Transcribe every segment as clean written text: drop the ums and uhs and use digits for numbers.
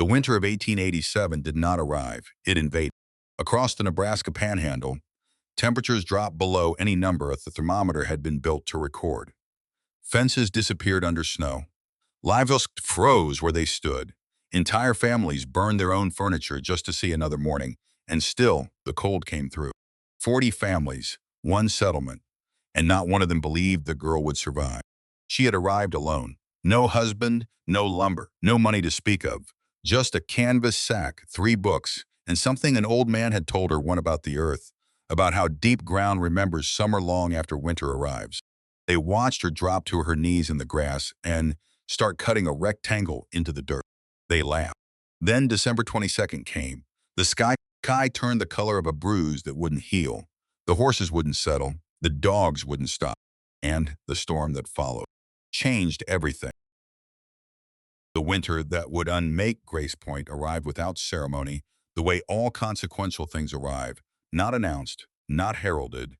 The winter of 1887 did not arrive. It invaded. Across the Nebraska panhandle, temperatures dropped below any number the thermometer had been built to record. Fences disappeared under snow. Livestock froze where they stood. Entire families burned their own furniture just to see another morning, and still the cold came through. 40 families, one settlement, and not one of them believed the girl would survive. She had arrived alone. No husband, no lumber, no money to speak of. Just a canvas sack, 3 books, and something an old man had told her, one about the earth, about how deep ground remembers summer long after winter arrives. They watched her drop to her knees in the grass and start cutting a rectangle into the dirt. They laughed. Then December 22nd came. The sky turned the color of a bruise that wouldn't heal. The horses wouldn't settle. The dogs wouldn't stop. And the storm that followed changed everything. The winter that would unmake Grace Point arrived without ceremony, the way all consequential things arrive, not announced, not heralded,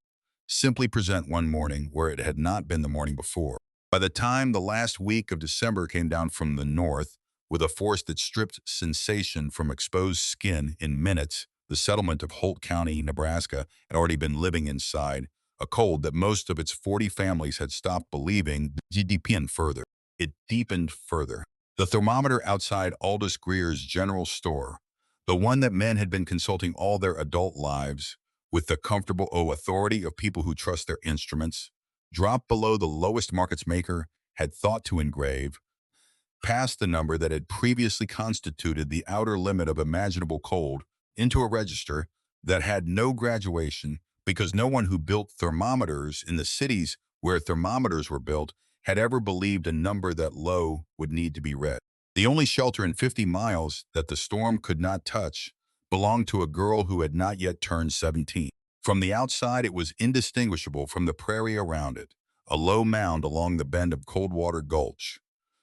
simply present one morning where it had not been the morning before. By the time the last week of December came down from the north, with a force that stripped sensation from exposed skin in minutes, the settlement of Holt County, Nebraska, had already been living inside a cold that most of its 40 families had stopped believing deepened further. It deepened further. The thermometer outside Aldous Greer's general store, the one that men had been consulting all their adult lives, with the comfortable authority of people who trust their instruments, dropped below the lowest markets maker had thought to engrave, past the number that had previously constituted the outer limit of imaginable cold, into a register that had no graduation, because no one who built thermometers in the cities where thermometers were built had ever believed a number that low would need to be read. The only shelter in 50 miles that the storm could not touch belonged to a girl who had not yet turned 17. From the outside, it was indistinguishable from the prairie around it, a low mound along the bend of Coldwater Gulch.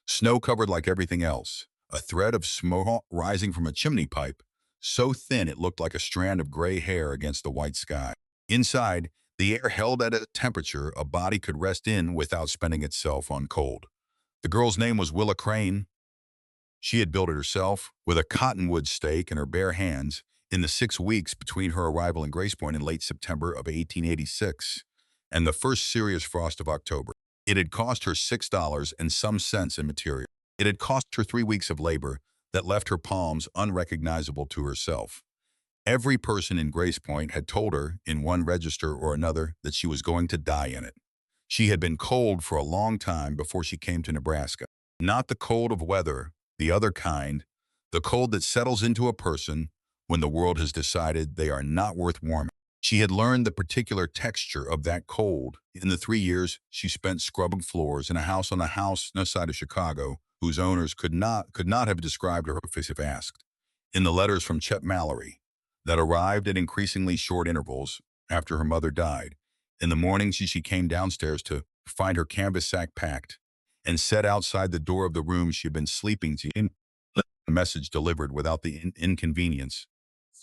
Snow-covered like everything else, a thread of smoke rising from a chimney pipe, so thin it looked like a strand of gray hair against the white sky. Inside, the air held at a temperature a body could rest in without spending itself on cold. The girl's name was Willa Crane. She had built it herself, with a cottonwood stake in her bare hands, in the 6 weeks between her arrival in Grace Point in late September of 1886 and the first serious frost of October. It had cost her $6 and some cents in material. It had cost her 3 weeks of labor that left her palms unrecognizable to herself. Every person in Grace Point had told her, in one register or another, that she was going to die in it. She had been cold for a long time before she came to Nebraska. Not the cold of weather, the other kind, the cold that settles into a person when the world has decided they are not worth warming. She had learned the particular texture of that cold in the 3 years she spent scrubbing floors in a house on the side of Chicago, whose owners could not have described her if asked. In the letters from Chet Mallory that arrived at increasingly short intervals after her mother died, in the morning she came downstairs to find her canvas sack packed and set outside the door of the room she had been sleeping in, a message delivered without the inconvenience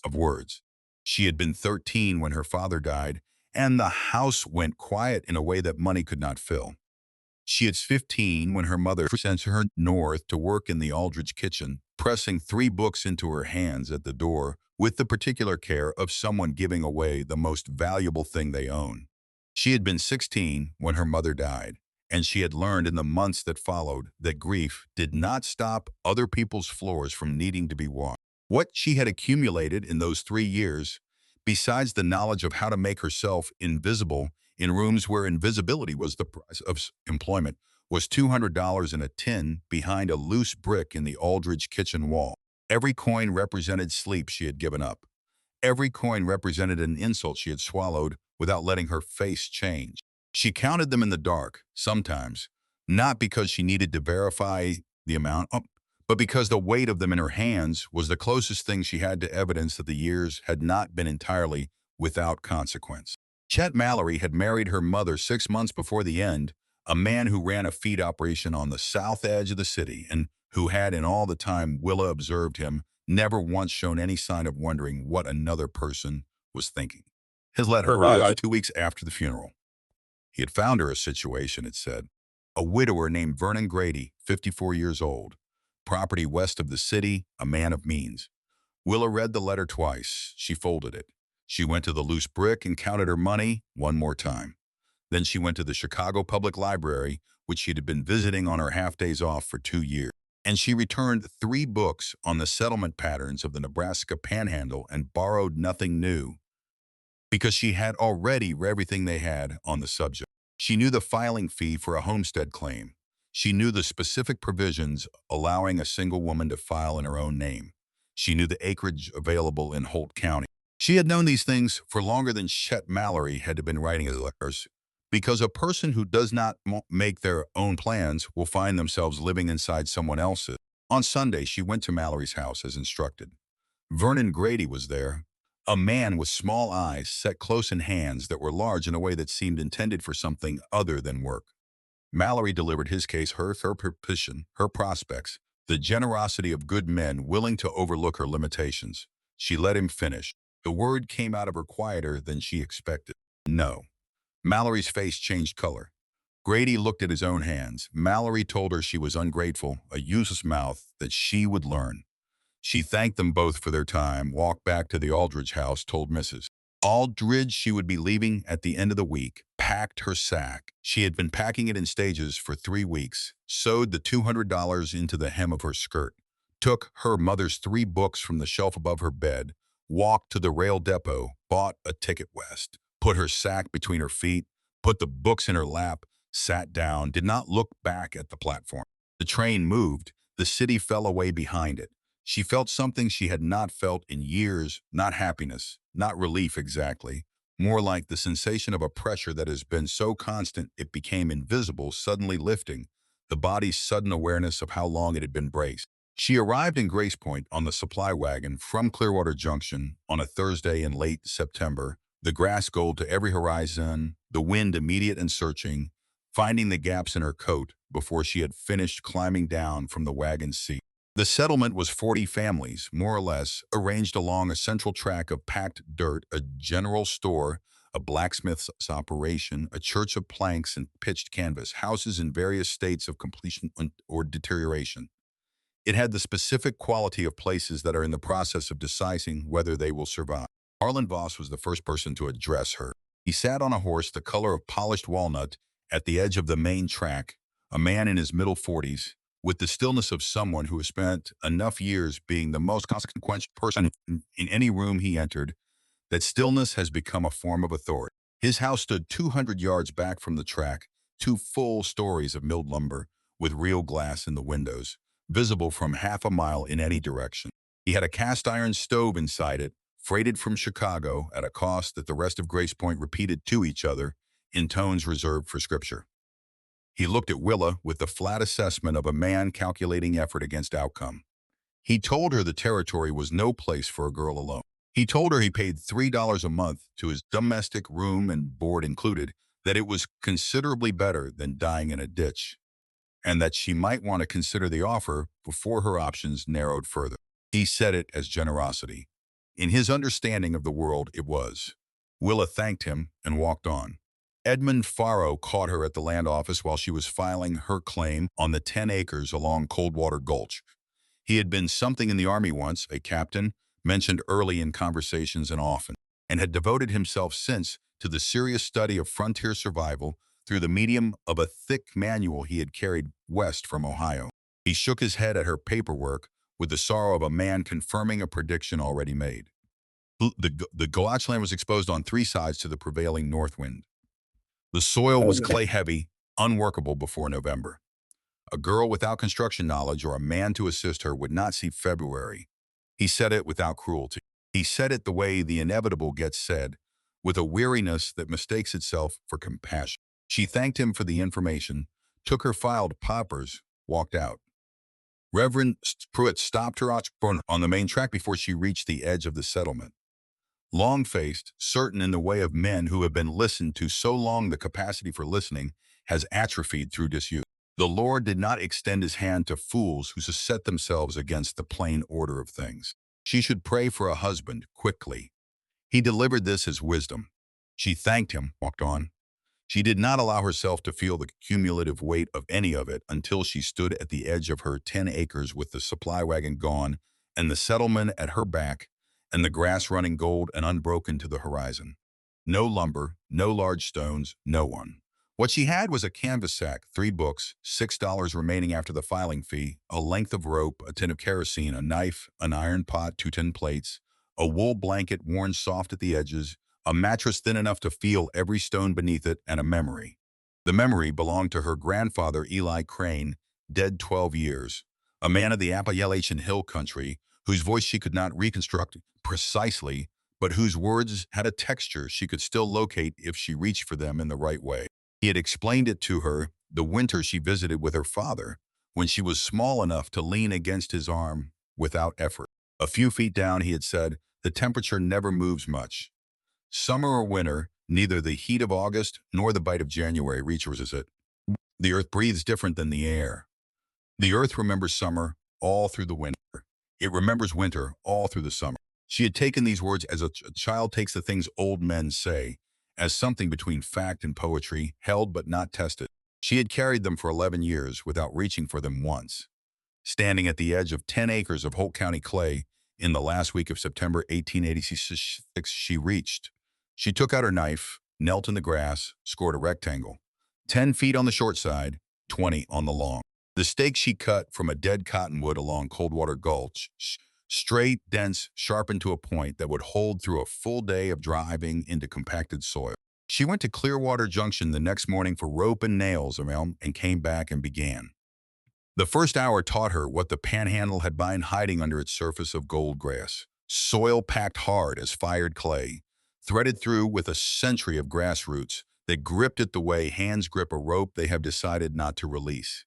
of words. She had been 13 when her father died, and the house went quiet in a way that money could not fill. She was 15 when her mother sent her north to work in the Aldrich kitchen, pressing 3 books into her hands at the door with the particular care of someone giving away the most valuable thing they own. She had been 16 when her mother died, and she had learned in the months that followed that grief did not stop other people's floors from needing to be washed. What she had accumulated in those 3 years, besides the knowledge of how to make herself invisible in rooms where invisibility was the price of employment, was $200 in a tin behind a loose brick in the Aldrich kitchen wall. Every coin represented sleep she had given up. Every coin represented an insult she had swallowed without letting her face change. She counted them in the dark, sometimes, not because she needed to verify the amount, but because the weight of them in her hands was the closest thing she had to evidence that the years had not been entirely without consequence. Chet Mallory had married her mother 6 months before the end, a man who ran a feed operation on the south edge of the city and who had, in all the time Willa observed him, never once shown any sign of wondering what another person was thinking. His letter arrived 2 weeks after the funeral. He had found her a situation, it said. A widower named Vernon Grady, 54 years old. property west of the city, a man of means. Willa read the letter twice. She folded it. She went to the loose brick and counted her money one more time. Then she went to the Chicago Public Library, which she had been visiting on her half-days off for 2 years. And she returned 3 books on the settlement patterns of the Nebraska Panhandle and borrowed nothing new, because she had already read everything they had on the subject. She knew the filing fee for a homestead claim. She knew the specific provisions allowing a single woman to file in her own name. She knew the acreage available in Holt County. She had known these things for longer than Chet Mallory had been writing his letters, because a person who does not make their own plans will find themselves living inside someone else's. On Sunday, she went to Mallory's house as instructed. Vernon Grady was there, a man with small eyes set close in hands that were large in a way that seemed intended for something other than work. Mallory delivered his case, her position, her prospects, the generosity of good men willing to overlook her limitations. She let him finish. The word came out of her quieter than she expected. No. Mallory's face changed color. Grady looked at his own hands. Mallory told her she was ungrateful, a useless mouth, that she would learn. She thanked them both for their time, walked back to the Aldridge house, told Mrs. Aldridge she would be leaving at the end of the week, packed her sack. She had been packing it in stages for 3 weeks, sewed the $200 into the hem of her skirt, took her mother's 3 books from the shelf above her bed, walked to the rail depot, bought a ticket west, put her sack between her feet, put the books in her lap, sat down, did not look back at the platform. The train moved. The city fell away behind it. She felt something she had not felt in years, not happiness, not relief exactly, more like the sensation of a pressure that has been so constant it became invisible, suddenly lifting, the body's sudden awareness of how long it had been braced. She arrived in Grace Point on the supply wagon from Clearwater Junction on a Thursday in late September, the grass gold to every horizon, the wind immediate and searching, finding the gaps in her coat before she had finished climbing down from the wagon seat. The settlement was 40 families, more or less, arranged along a central track of packed dirt, a general store, a blacksmith's operation, a church of planks and pitched canvas, houses in various states of completion or deterioration. It had the specific quality of places that are in the process of deciding whether they will survive. Arlen Voss was the first person to address her. He sat on a horse the color of polished walnut at the edge of the main track, a man in his middle 40s, with the stillness of someone who has spent enough years being the most consequential person in any room he entered, that stillness has become a form of authority. His house stood 200 yards back from the track, 2 full stories of milled lumber, with real glass in the windows, visible from half a mile in any direction. He had a cast-iron stove inside it, freighted from Chicago at a cost that the rest of Grace Point repeated to each other in tones reserved for Scripture. He looked at Willa with the flat assessment of a man calculating effort against outcome. He told her the territory was no place for a girl alone. He told her he paid $3 a month to his domestic, room and board included, that it was considerably better than dying in a ditch, and that she might want to consider the offer before her options narrowed further. He said it as generosity. In his understanding of the world, it was. Willa thanked him and walked on. Edmund Farrow caught her at the land office while she was filing her claim on the 10 acres along Coldwater Gulch. He had been something in the Army once, a captain, mentioned early in conversations and often, and had devoted himself since to the serious study of frontier survival through the medium of a thick manual he had carried west from Ohio. He shook his head at her paperwork with the sorrow of a man confirming a prediction already made. The Gulch land was exposed on 3 sides to the prevailing north wind. The soil was clay-heavy, unworkable before November. A girl without construction knowledge or a man to assist her would not see February. He said it without cruelty. He said it the way the inevitable gets said, with a weariness that mistakes itself for compassion. She thanked him for the information, took her filed papers, walked out. Reverend Pruitt stopped her on the main track before she reached the edge of the settlement. Long-faced, certain in the way of men who have been listened to so long the capacity for listening has atrophied through disuse. The Lord did not extend his hand to fools who set themselves against the plain order of things. She should pray for a husband quickly. He delivered this as wisdom. She thanked him, walked on. She did not allow herself to feel the cumulative weight of any of it until she stood at the edge of her 10 acres with the supply wagon gone and the settlement at her back and the grass running gold and unbroken to the horizon. No lumber, no large stones, no one. What she had was a canvas sack, 3 books, $6 remaining after the filing fee, a length of rope, a tin of kerosene, a knife, an iron pot, 2 tin plates, a wool blanket worn soft at the edges, a mattress thin enough to feel every stone beneath it, and a memory. The memory belonged to her grandfather, Eli Crane, dead 12 years, a man of the Appalachian Hill country, whose voice she could not reconstruct precisely, but whose words had a texture she could still locate if she reached for them in the right way. He had explained it to her the winter she visited with her father, when she was small enough to lean against his arm without effort. A few feet down, he had said, the temperature never moves much. Summer or winter, neither the heat of August nor the bite of January reaches it. The earth breathes different than the air. The earth remembers summer all through the winter. It remembers winter all through the summer. She had taken these words as a child takes the things old men say, as something between fact and poetry, held but not tested. She had carried them for 11 years without reaching for them once. Standing at the edge of 10 acres of Holt County clay in the last week of September 1886, she reached. She took out her knife, knelt in the grass, scored a rectangle. 10 feet on the short side, 20 on the long. The stake she cut from a dead cottonwood along Coldwater Gulch, straight, dense, sharpened to a point that would hold through a full day of driving into compacted soil. She went to Clearwater Junction the next morning for rope and nails around and came back and began. The first hour taught her what the panhandle had been hiding under its surface of gold grass. Soil packed hard as fired clay, threaded through with a century of grass roots that gripped it the way hands grip a rope they have decided not to release.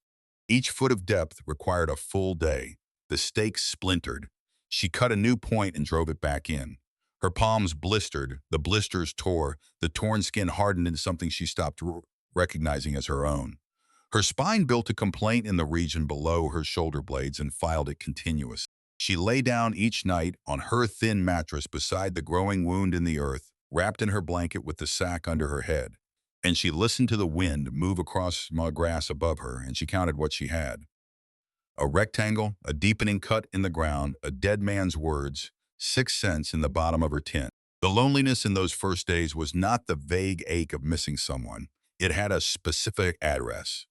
Each foot of depth required a full day. The stake splintered. She cut a new point and drove it back in. Her palms blistered, the blisters tore, the torn skin hardened into something she stopped recognizing as her own. Her spine built a complaint in the region below her shoulder blades and filed it continuous. She lay down each night on her thin mattress beside the growing wound in the earth, wrapped in her blanket with the sack under her head. And she listened to the wind move across small grass above her, and she counted what she had. A rectangle, a deepening cut in the ground, a dead man's words, 6 cents in the bottom of her tin. The loneliness in those first days was not the vague ache of missing someone. It had a specific address.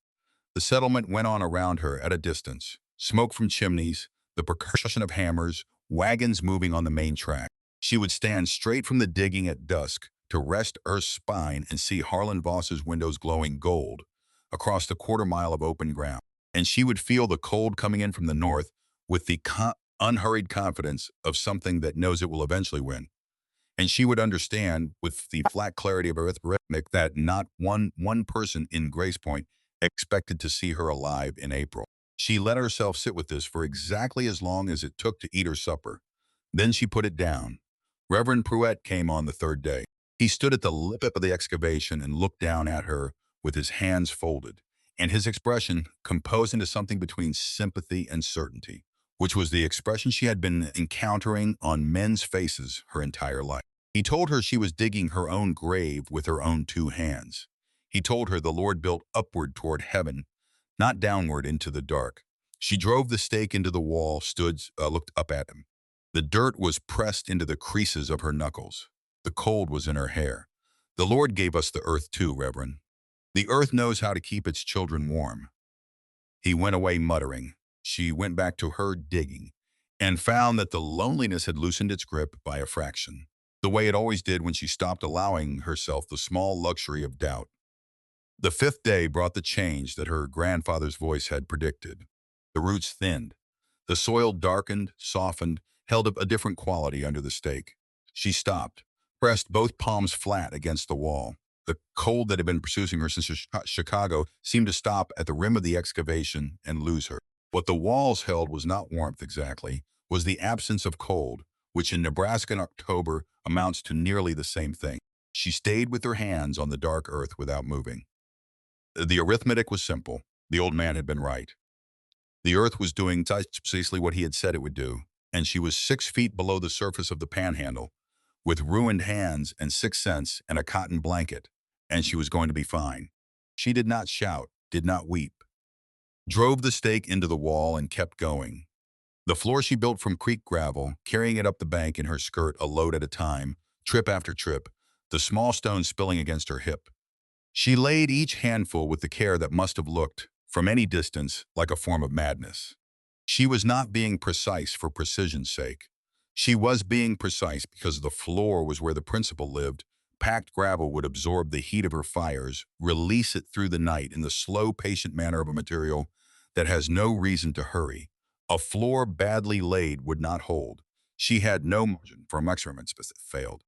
The settlement went on around her at a distance. Smoke from chimneys, the percussion of hammers, wagons moving on the main track. She would stand straight from the digging at dusk to rest her spine and see Harlan Voss's windows glowing gold across the quarter-mile of open ground. And she would feel the cold coming in from the north with the unhurried confidence of something that knows it will eventually win. And she would understand with the flat clarity of arithmetic that not one person in Grace Point expected to see her alive in April. She let herself sit with this for exactly as long as it took to eat her supper. Then she put it down. Reverend Pruitt came on the third day. He stood at the lip of the excavation and looked down at her with his hands folded, and his expression composed into something between sympathy and certainty, which was the expression she had been encountering on men's faces her entire life. He told her she was digging her own grave with her own 2 hands. He told her the Lord built upward toward heaven, not downward into the dark. She drove the stake into the wall, looked up at him. The dirt was pressed into the creases of her knuckles. The cold was in her hair. The Lord gave us the earth too, Reverend. The earth knows how to keep its children warm. He went away muttering. She went back to her digging and found that the loneliness had loosened its grip by a fraction, the way it always did when she stopped allowing herself the small luxury of doubt. The fifth day brought the change that her grandfather's voice had predicted. The roots thinned. The soil darkened, softened, held a different quality under the stake. She stopped, pressed both palms flat against the wall. The cold that had been pursuing her since Chicago seemed to stop at the rim of the excavation and lose her. What the walls held was not warmth exactly, was the absence of cold, which in Nebraska in October amounts to nearly the same thing. She stayed with her hands on the dark earth without moving. The arithmetic was simple. The old man had been right. The earth was doing precisely what he had said it would do, and she was 6 feet below the surface of the panhandle, with ruined hands and 6 cents and a cotton blanket, and she was going to be fine. She did not shout, did not weep, drove the stake into the wall and kept going. The floor she built from creek gravel, carrying it up the bank in her skirt a load at a time, trip after trip, the small stones spilling against her hip. She laid each handful with the care that must have looked, from any distance, like a form of madness. She was not being precise for precision's sake. She was being precise because the floor was where the principle lived. Packed gravel would absorb the heat of her fires, release it through the night in the slow, patient manner of a material that has no reason to hurry. A floor badly laid would not hold. She had no margin for experiments that failed.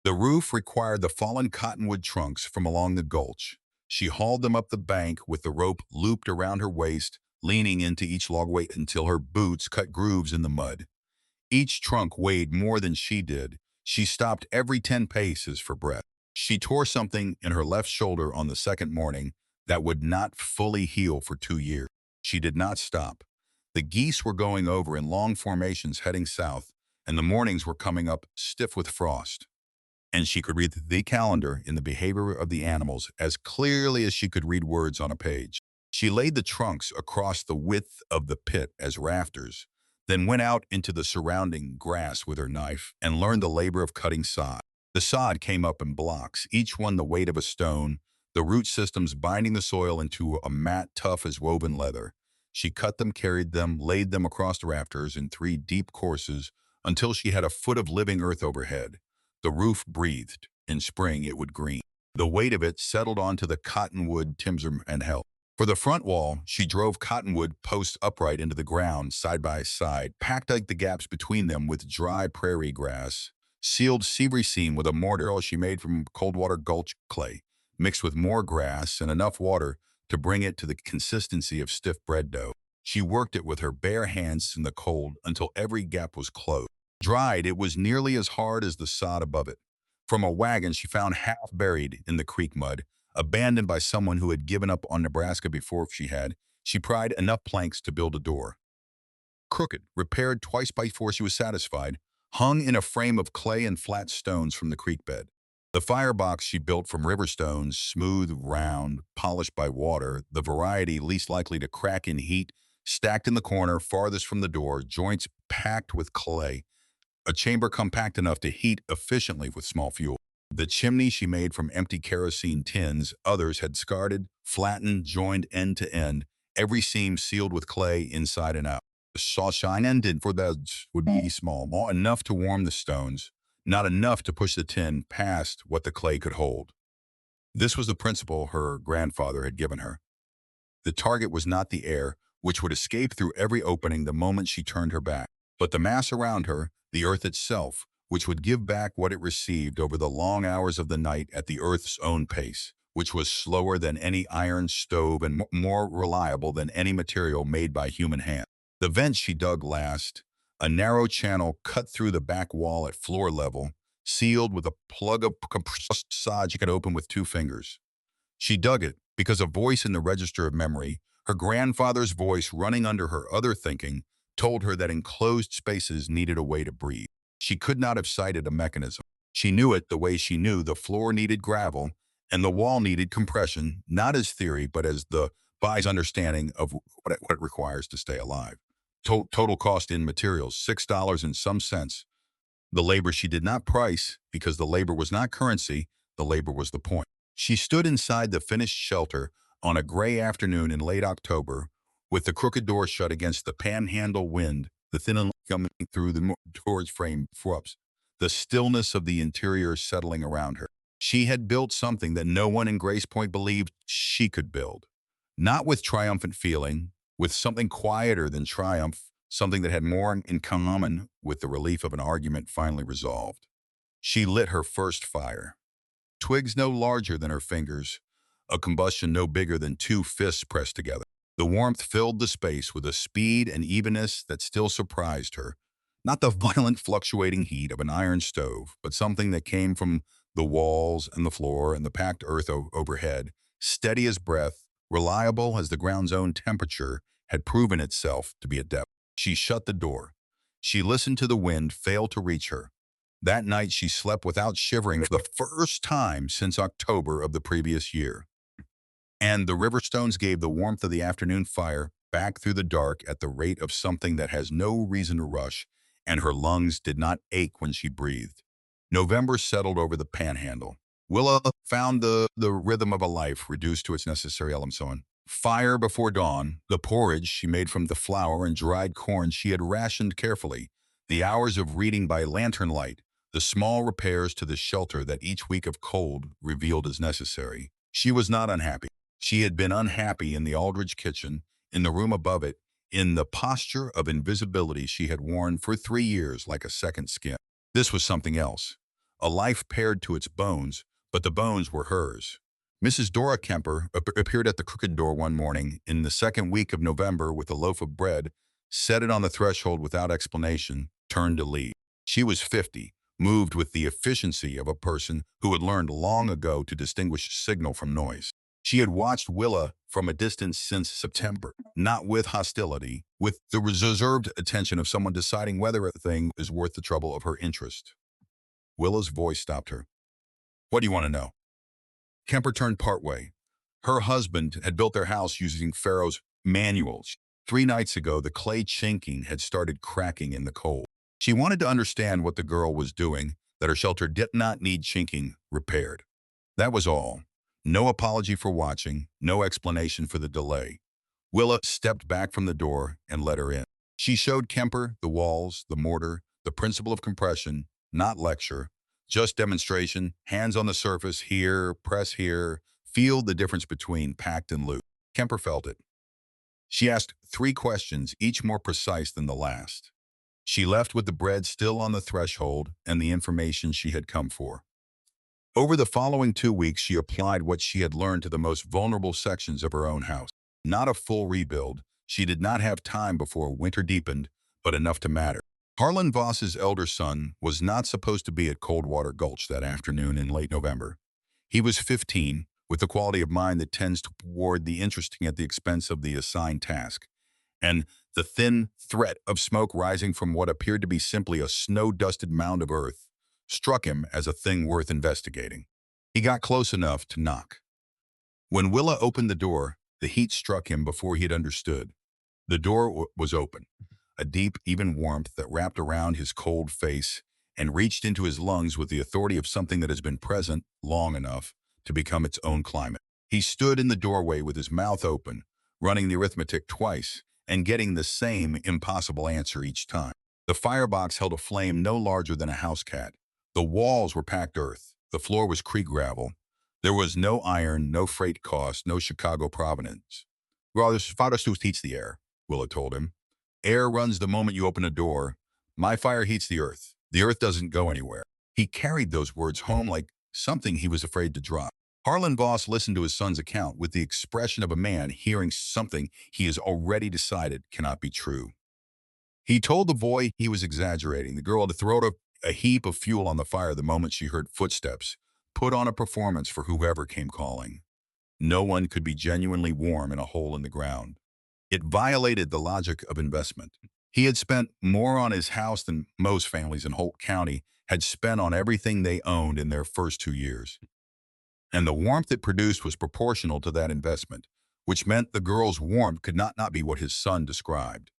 The roof required the fallen cottonwood trunks from along the gulch. She hauled them up the bank with the rope looped around her waist, leaning into each log weight until her boots cut grooves in the mud. Each trunk weighed more than she did. She stopped every 10 paces for breath. She tore something in her left shoulder on the second morning that would not fully heal for 2 years. She did not stop. The geese were going over in long formations heading south, and the mornings were coming up stiff with frost. And she could read the calendar in the behavior of the animals as clearly as she could read words on a page. She laid the trunks across the width of the pit as rafters, then went out into the surrounding grass with her knife and learned the labor of cutting sod. The sod came up in blocks, each one the weight of a stone, the root systems binding the soil into a mat tough as woven leather. She cut them, carried them, laid them across the rafters in 3 deep courses until she had a foot of living earth overhead. The roof breathed. In spring, it would green. The weight of it settled onto the cottonwood timber and held. For the front wall, she drove cottonwood posts upright into the ground, side by side, packed like the gaps between them with dry prairie grass, sealed every seam with a mortar she made from Coldwater Gulch clay, mixed with more grass and enough water to bring it to the consistency of stiff bread dough. She worked it with her bare hands in the cold until every gap was closed. Dried, it was nearly as hard as the sod above it. From a wagon she found half buried in the creek mud, abandoned by someone who had given up on Nebraska before she pried enough planks to build a door. Crooked, repaired twice before she was satisfied, hung in a frame of clay and flat stones from the creek bed. The firebox she built from river stones, smooth, round, polished by water, the variety least likely to crack in heat, stacked in the corner farthest from the door, joints packed with clay, a chamber compact enough to heat efficiently with small fuel. The chimney she made from empty kerosene tins, others had discarded, flattened, joined end to end, every seam sealed with clay inside and out. The shine ended for those would be small enough to warm the stones, not enough to push the tin past what the clay could hold. This was the principle her grandfather had given her. The target was not the air, which would escape through every opening the moment she turned her back, but the mass around her, the earth itself, which would give back what it received over the long hours of the night at the earth's own pace, which was slower than any iron stove and more reliable than any material made by human hand. The vent she dug last, a narrow channel cut through the back wall at floor level, sealed with a plug of compressed sod she could open with 2 fingers. She dug it because a voice in the register of memory, her grandfather's voice running under her other thinking, told her that enclosed spaces needed a way to breathe. She could not have cited a mechanism. She knew it the way she knew the floor needed gravel and the wall needed compression, not as theory, but as the body's understanding of what it requires to stay alive. Total cost in materials, $6 and some cents. The labor she did not price because the labor was not currency, the labor was the point. She stood inside the finished shelter on a gray afternoon in late October, with the crooked door shut against the panhandle wind, the thin light coming through the door's frame frops, the stillness of the interior settling around her. She had built something that no one in Grace Point believed she could build. Not with triumphant feeling, with something quieter than triumph, something that had more in common with the relief of an argument finally resolved. She lit her first fire. Twigs no larger than her fingers, a combustion no bigger than 2 fists pressed together. The warmth filled the space with a speed and evenness that still surprised her. Not the violent fluctuating heat of an iron stove, but something that came from the walls and the floor and the packed earth overhead, steady as breath, reliable as the ground's own temperature had proven itself to be at depth. She shut the door. She listened to the wind fail to reach her. That night, she slept without shivering for the first time since October of the previous year. And the river stones gave the warmth of the afternoon fire back through the dark at the rate of something that has no reason to rush, and her lungs did not ache when she breathed. November settled over the panhandle. Willa found the rhythm of a life reduced to its necessary elements. Fire before dawn, the porridge she made from the flour and dried corn she had rationed carefully, the hours of reading by lantern light, the small repairs to the shelter that each week of cold revealed as necessary. She was not unhappy. She had been unhappy in the Aldridge kitchen, in the room above it, in the posture of invisibility she had worn for 3 years like a second skin. This was something else. A life pared to its bones, but the bones were hers. Mrs. Dora Kemper appeared at the crooked door one morning in the second week of November with a loaf of bread, set it on the threshold without explanation, turned to leave. She was 50, moved with the efficiency of a person who had learned long ago to distinguish signal from noise. She had watched Willa from a distance since September, not with hostility, with the reserved attention of someone deciding whether a thing is worth the trouble of her interest. Willa's voice stopped her. "What do you want to know?" Kemper turned partway. Her husband had built their house using Pharaoh's manuals. 3 nights ago, the clay chinking had started cracking in the cold. She wanted to understand what the girl was doing, that her shelter did not need chinking repaired. That was all. No apology for watching, no explanation for the delay. Willa stepped back from the door and let her in. She showed Kemper the walls, the mortar, the principle of compression, not lecture, just demonstration, hands on the surface, here, press here, feel the difference between packed and loose. Kemper felt it. She asked 3 questions, each more precise than the last. She left with the bread still on the threshold and the information she had come for. Over the following 2 weeks, she applied what she had learned to the most vulnerable sections of her own house. Not a full rebuild. She did not have time before winter deepened, but enough to matter. Harlan Voss's elder son was not supposed to be at Coldwater Gulch that afternoon in late November. He was 15, with the quality of mind that tends toward the interesting at the expense of the assigned task. And the thin threat of smoke rising from what appeared to be simply a snow-dusted mound of earth struck him as a thing worth investigating. He got close enough to knock. When Willa opened the door, the heat struck him before he had understood. The door was open, a deep, even warmth that wrapped around his cold face and reached into his lungs with the authority of something that has been present long enough to become its own climate. He stood in the doorway with his mouth open, running the arithmetic twice and getting the same impossible answer each time. The firebox held a flame no larger than a house cat. The walls were packed earth. The floor was creek gravel. There was no iron, no freight cost, no Chicago provenance. Father Stu heats the air, Willa told him. Air runs the moment you open a door. My fire heats the earth. The earth doesn't go anywhere. He carried those words home like something he was afraid to drop. Harlan Voss listened to his son's account with the expression of a man hearing something he has already decided cannot be true. He told the boy he was exaggerating. The girl had thrown a heap of fuel on the fire the moment she heard footsteps, put on a performance for whoever came calling. No one could be genuinely warm in a hole in the ground. It violated the logic of investment. He had spent more on his house than most families in Holt County had spent on everything they owned in their first 2 years. And the warmth it produced was proportional to that investment, which meant the girl's warmth could not be what his son described,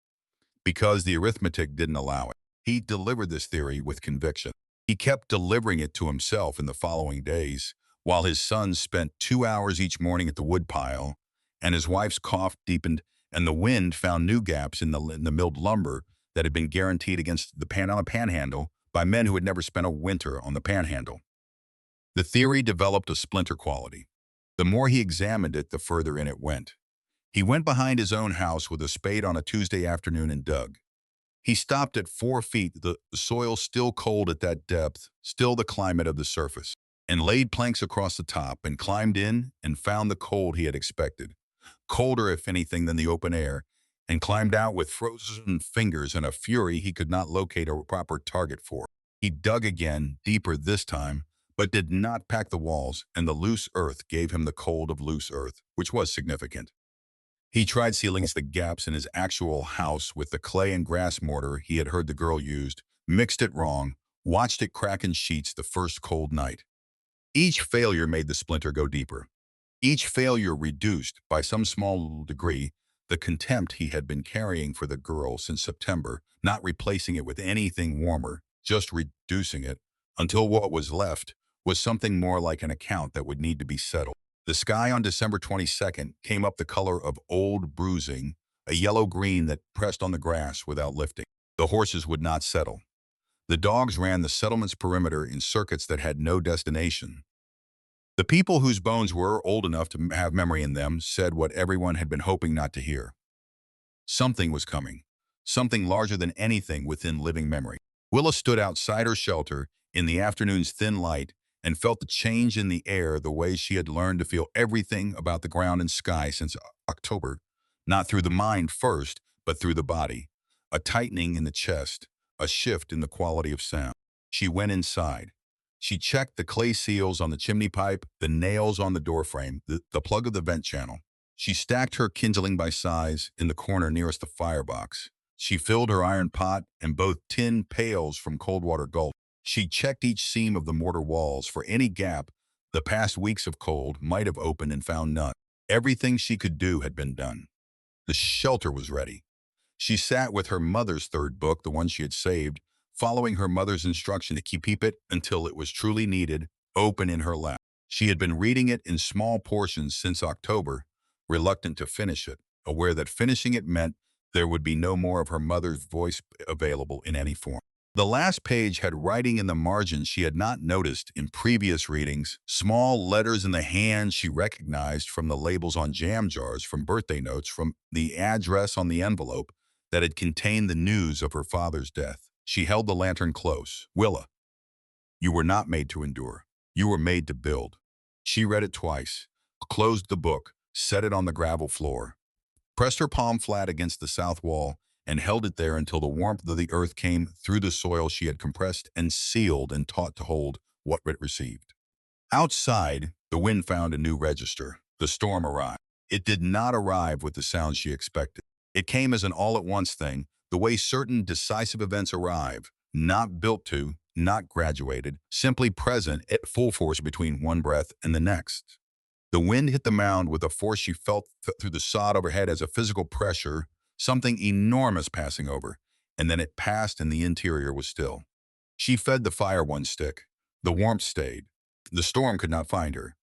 because the arithmetic didn't allow it. He delivered this theory with conviction. He kept delivering it to himself in the following days, while his son spent 2 hours each morning at the woodpile, and his wife's cough deepened, and the wind found new gaps in the milled lumber that had been guaranteed against the panhandle by men who had never spent a winter on the panhandle. The theory developed a splinter quality. The more he examined it, the further in it went. He went behind his own house with a spade on a Tuesday afternoon and dug. He stopped at 4 feet, the soil still cold at that depth, still the climate of the surface, and laid planks across the top and climbed in and found the cold he had expected. Colder, if anything, than the open air, and climbed out with frozen fingers and a fury he could not locate a proper target for. He dug again, deeper this time, but did not pack the walls, and the loose earth gave him the cold of loose earth, which was significant. He tried sealing the gaps in his actual house with the clay and grass mortar he had heard the girl used, mixed it wrong, watched it crack in sheets the first cold night. Each failure made the splinter go deeper. Each failure reduced, by some small degree, the contempt he had been carrying for the girl since September, not replacing it with anything warmer, just reducing it, until what was left was something more like an account that would need to be settled. The sky on December 22nd came up the color of old bruising, a yellow-green that pressed on the grass without lifting. The horses would not settle. The dogs ran the settlement's perimeter in circuits that had no destination. The people whose bones were old enough to have memory in them said what everyone had been hoping not to hear. Something was coming, something larger than anything within living memory. Willa stood outside her shelter in the afternoon's thin light and felt the change in the air the way she had learned to feel everything about the ground and sky since October, not through the mind first, but through the body. A tightening in the chest, a shift in the quality of sound. She went inside. She checked the clay seals on the chimney pipe, the nails on the doorframe, the plug of the vent channel. She stacked her kindling by size in the corner nearest the firebox. She filled her iron pot and both tin pails from cold water gulp. She checked each seam of the mortar walls for any gap the past weeks of cold might have opened and found none. Everything she could do had been done. The shelter was ready. She sat with her mother's third book, the one she had saved, following her mother's instruction to keep it until it was truly needed, open in her lap. She had been reading it in small portions since October, reluctant to finish it, aware that finishing it meant there would be no more of her mother's voice available in any form. The last page had writing in the margins she had not noticed in previous readings, small letters in the hand she recognized from the labels on jam jars, from birthday notes, from the address on the envelope that had contained the news of her father's death. She held the lantern close. Willa, you were not made to endure. You were made to build. She read it twice, closed the book, set it on the gravel floor, pressed her palm flat against the south wall, and held it there until the warmth of the earth came through the soil she had compressed and sealed and taught to hold what it received. Outside, the wind found a new register. The storm arrived. It did not arrive with the sound she expected. It came as an all-at-once thing, the way certain decisive events arrive, not built to, not graduated, simply present at full force between one breath and the next. The wind hit the mound with a force she felt through the sod overhead as a physical pressure, something enormous passing over, and then it passed and the interior was still. She fed the fire one stick. The warmth stayed. The storm could not find her.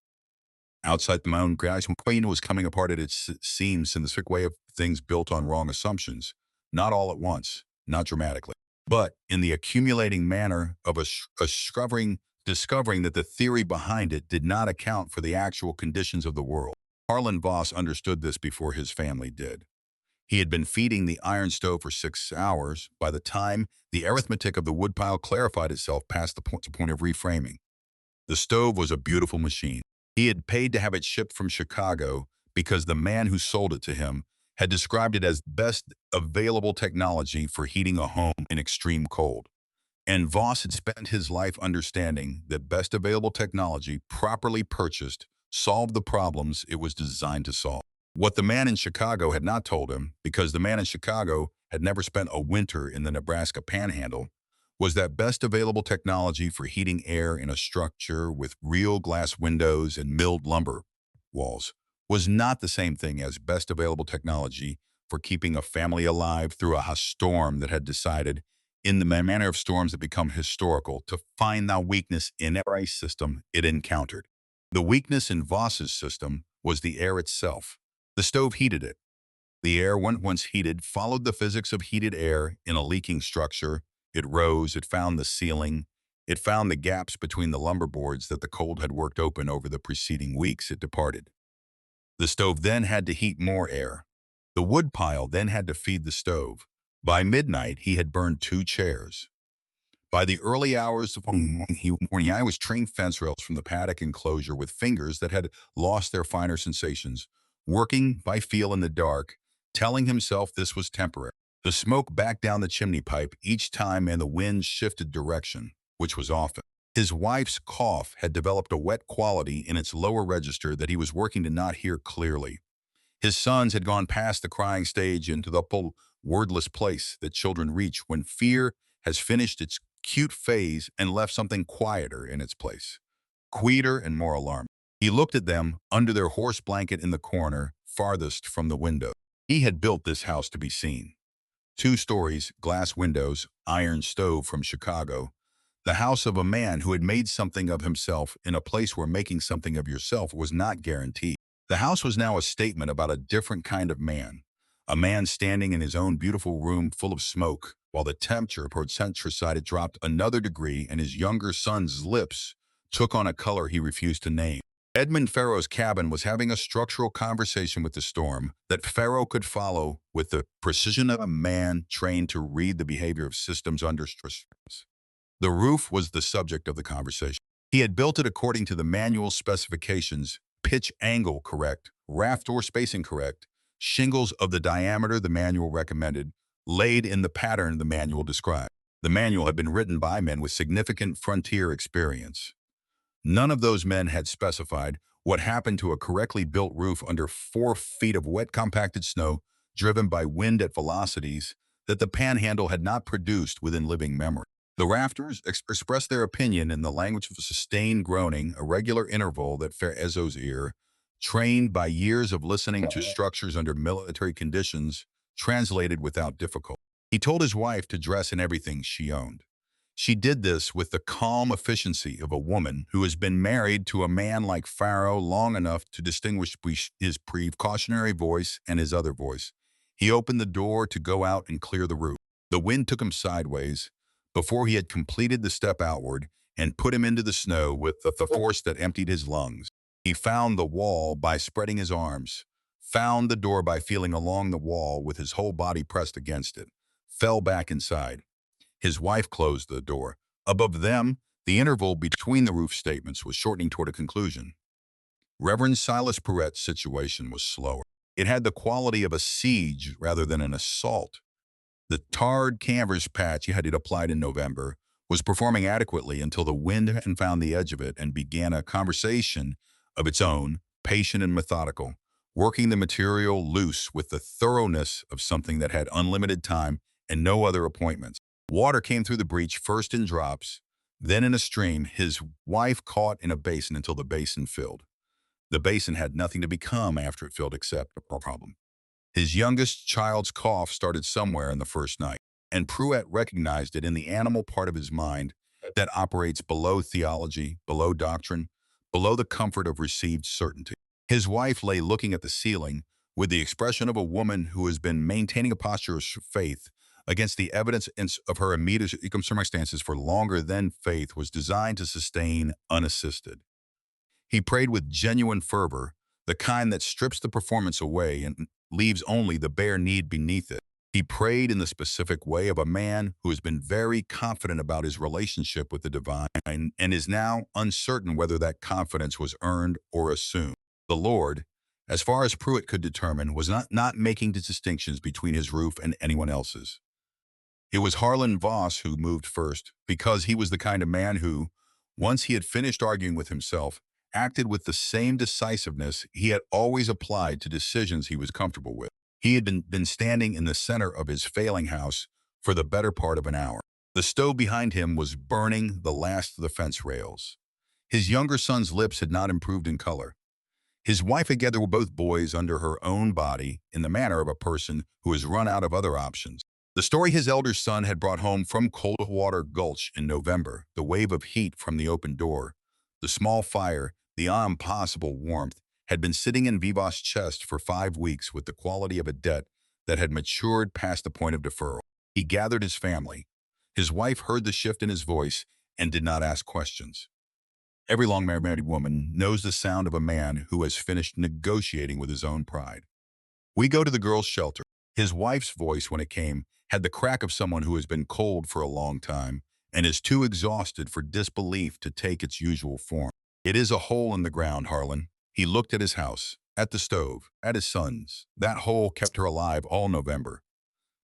Outside the mound, grass was coming apart at its seams in the sick way of things built on wrong assumptions, not all at once, not dramatically, but in the accumulating manner of a discovering that the theory behind it did not account for the actual conditions of the world. Harlan Voss understood this before his family did. He had been feeding the iron stove for 6 hours by the time the arithmetic of the woodpile clarified itself past the point of reframing. The stove was a beautiful machine. He had paid to have it shipped from Chicago because the man who sold it to him had described it as best available technology for heating a home in extreme cold. And Voss had spent his life understanding that best available technology, properly purchased, solved the problems it was designed to solve. What the man in Chicago had not told him, because the man in Chicago had never spent a winter in the Nebraska Panhandle, was that best available technology for heating air in a structure with real glass windows and milled lumber walls was not the same thing as best available technology for keeping a family alive through a storm that had decided, in the manner of storms that become historical, to find the weakness in every system it encountered. The weakness in Voss's system was the air itself. The stove heated it. The air, once heated, followed the physics of heated air in a leaking structure. It rose, it found the ceiling, it found the gaps between the lumber boards that the cold had worked open over the preceding weeks. It departed. The stove then had to heat more air. The wood pile then had to feed the stove. By midnight, he had burned 2 chairs. By the early hours of morning, I was trimming fence rails from the paddock enclosure with fingers that had lost their finer sensations, working by feel in the dark, telling himself this was temporary. The smoke backed down the chimney pipe each time and the wind shifted direction, which was often. His wife's cough had developed a wet quality in its lower register that he was working to not hear clearly. His sons had gone past the crying stage into the wordless place that children reach when fear has finished its cute phase and left something quieter in its place, quieter and more alarming. He looked at them under their horse blanket in the corner, farthest from the window. He had built this house to be seen. 2 stories, glass windows, iron stove from Chicago. The house of a man who had made something of himself in a place where making something of yourself was not guaranteed. The house was now a statement about a different kind of man. A man standing in his own beautiful room full of smoke, while the temperature toward countryside had dropped another degree and his younger son's lips took on a color he refused to name. Edmund Farrow's cabin was having a structural conversation with the storm that Farrow could follow with the precision of a man trained to read the behavior of systems under stress. The roof was the subject of the conversation. He had built it according to the manual specifications, pitch angle correct, raft or spacing correct, shingles of the diameter the manual recommended, laid in the pattern the manual described. The manual had been written by men with significant frontier experience. None of those men had specified what happened to a correctly built roof under 4 feet of wet compacted snow driven by wind at velocities that the panhandle had not produced within living memory. The rafters expressed their opinion in the language of sustained groaning, a regular interval that Farrow's ear, trained by years of listening to structures under military conditions, translated without difficulty. He told his wife to dress in everything she owned. She did this with the calm efficiency of a woman who has been married to a man like Farrow long enough to distinguish his precautionary voice and his other voice. He opened the door to go out and clear the roof. The wind took him sideways before he had completed the step outward and put him into the snow with the force that emptied his lungs. He found the wall by spreading his arms, found the door by feeling along the wall with his whole body pressed against it, fell back inside. His wife closed the door. Above them, the interval between the roof statements was shortening toward a conclusion. Reverend Silas Perret's situation was slower. It had the quality of a siege rather than an assault. The tarred canvas patch he had applied in November was performing adequately until the wind had found the edge of it and began a conversation of its own, patient and methodical, working the material loose with the thoroughness of something that had unlimited time and no other appointments. Water came through the breach first in drops, then in a stream. His wife caught in a basin until the basin filled. The basin had nothing to become after it filled except a problem. His youngest child's cough started somewhere in the first night, and Pruitt recognized it in the animal part of his mind that operates below theology, below doctrine, below the comfort of received certainty. His wife lay looking at the ceiling with the expression of a woman who has been maintaining a posture of faith against the evidence of her immediate circumstances for longer than faith was designed to sustain unassisted. He prayed with genuine fervor, the kind that strips the performance away and leaves only the bare need beneath it. He prayed in the specific way of a man who has been very confident about his relationship with the divine and is now uncertain whether that confidence was earned or assumed. The Lord, as far as Pruitt could determine, was not making the distinctions between his roof and anyone else's. It was Harlan Voss who moved first, because he was the kind of man who, once he had finished arguing with himself, acted with the same decisiveness he had always applied to decisions he was comfortable with. He had been standing in the center of his failing house for the better part of an hour. The stove behind him was burning the last of the fence rails. His younger son's lips had not improved in color. His wife had gathered both boys under her own body in the manner of a person who has run out of other options. The story his elder son had brought home from Coldwater Gulch in November, the wave of heat from the open door, the small fire, the impossible warmth, had been sitting in Vivas' chest for 5 weeks with the quality of a debt that had matured past the point of deferral. He gathered his family. His wife heard the shift in his voice and did not ask questions. Every long-married woman knows the sound of a man who has finished negotiating with his own pride. We go to the girls' shelter. His wife's voice, when it came, had the crack of someone who has been cold for a long time and is too exhausted for disbelief to take its usual form. It is a hole in the ground, Harlan. He looked at his house, at the stove, at his sons. That hole kept her alive all November.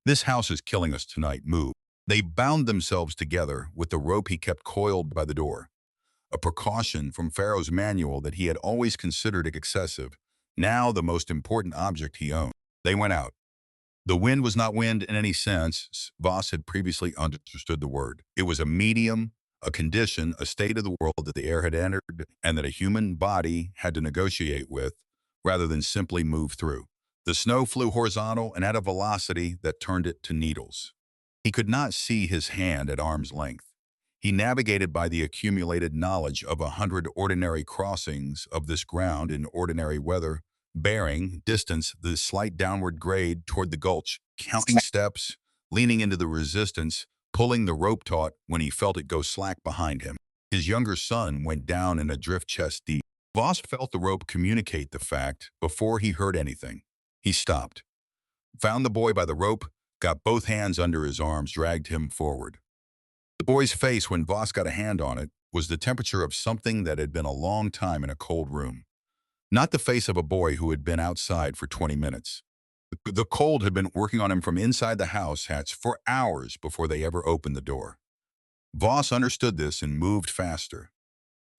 This house is killing us tonight. Move. They bound themselves together with the rope he kept coiled by the door, a precaution from Farrow's manual that he had always considered excessive, now the most important object he owned. They went out. The wind was not wind in any sense Voss had previously understood the word. It was a medium, a condition, a state of the world that the air had entered and that a human body had to negotiate with rather than simply move through. The snow flew horizontal and at a velocity that turned it to needles. He could not see his hand at arm's length. He navigated by the accumulated knowledge of 100 ordinary crossings of this ground in ordinary weather, bearing, distance, the slight downward grade toward the gulch, counting steps, leaning into the resistance, pulling the rope taut when he felt it go slack behind him. His younger son went down in a drift chest deep. Voss felt the rope communicate the fact before he heard anything. He stopped, found the boy by the rope, got both hands under his arms, dragged him forward. The boy's face, when Voss got a hand on it, was the temperature of something that had been a long time in a cold room. Not the face of a boy who had been outside for 20 minutes. The cold had been working on him from inside the house hats for hours before they ever opened the door. Voss understood this and moved faster.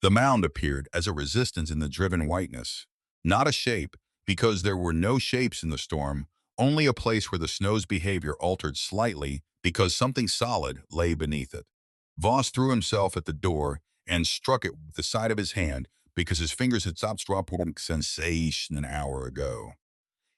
The mound appeared as a resistance in the driven whiteness, not a shape, because there were no shapes in the storm, only a place where the snow's behavior altered slightly because something solid lay beneath it. Voss threw himself at the door and struck it with the side of his hand because his fingers had stopped dropping sensation an hour ago.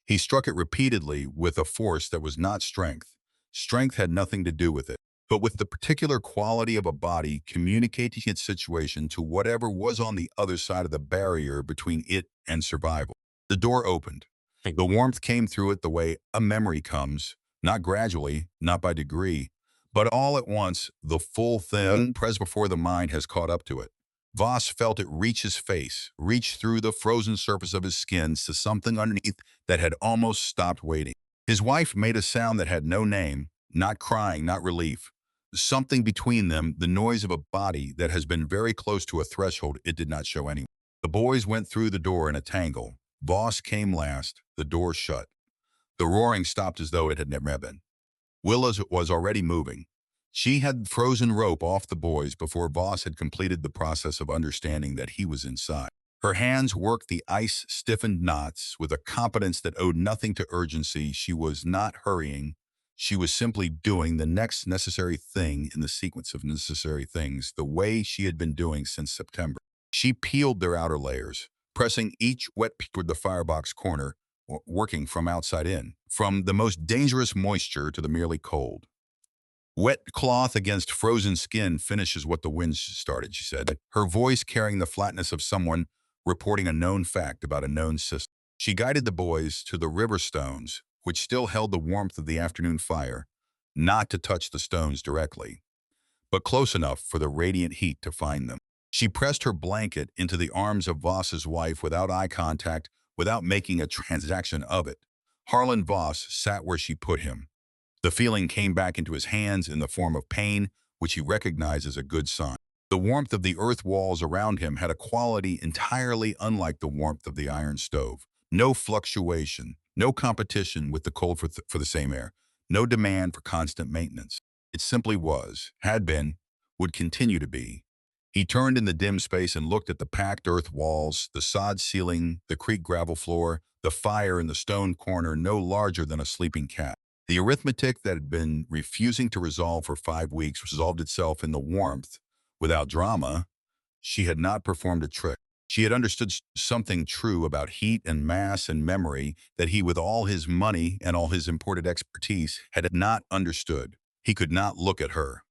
He struck it repeatedly with a force that was not strength. Strength had nothing to do with it, but with the particular quality of a body communicating its situation to whatever was on the other side of the barrier between it and survival. The door opened. The warmth came through it the way a memory comes, not gradually, not by degree, but all at once, the full thing pressed before the mind has caught up to it. Voss felt it reach his face, reach through the frozen surface of his skin to something underneath that had almost stopped waiting. His wife made a sound that had no name, not crying, not relief. Something between them, the noise of a body that has been very close to a threshold it did not show anyone. The boys went through the door in a tangle. Voss came last, the door shut. The roaring stopped as though it had never been. Willa was already moving. She had frozen rope off the boys before Voss had completed the process of understanding that he was inside. Her hands worked the ice-stiffened knots with a competence that owed nothing to urgency. She was not hurrying. She was simply doing the next necessary thing in the sequence of necessary things, the way she had been doing since September. She peeled their outer layers, pressing each wet piece toward the firebox corner, working from outside in, from the most dangerous moisture to the merely cold. Wet cloth against frozen skin finishes what the wind started, she said, her voice carrying the flatness of someone reporting a known fact about a known system. She guided the boys to the river stones, which still held the warmth of the afternoon fire, not to touch the stones directly, but close enough for the radiant heat to find them. She pressed her blanket into the arms of Voss's wife without eye contact, without making a transaction of it. Harlan Voss sat where she put him. The feeling came back into his hands in the form of pain, which he recognized as a good sign. The warmth of the earth walls around him had a quality entirely unlike the warmth of the iron stove. No fluctuation, no competition with the cold for the same air, no demand for constant maintenance. It simply was, had been, would continue to be. He turned in the dim space and looked at the packed earth walls, the sod ceiling, the creek gravel floor, the fire in the stone corner no larger than a sleeping cat. The arithmetic that had been refusing to resolve for 5 weeks resolved itself in the warmth. Without drama, she had not performed a trick. She had understood something true about heat and mass and memory that he, with all his money and all his imported expertise, had not understood. He could not look at her.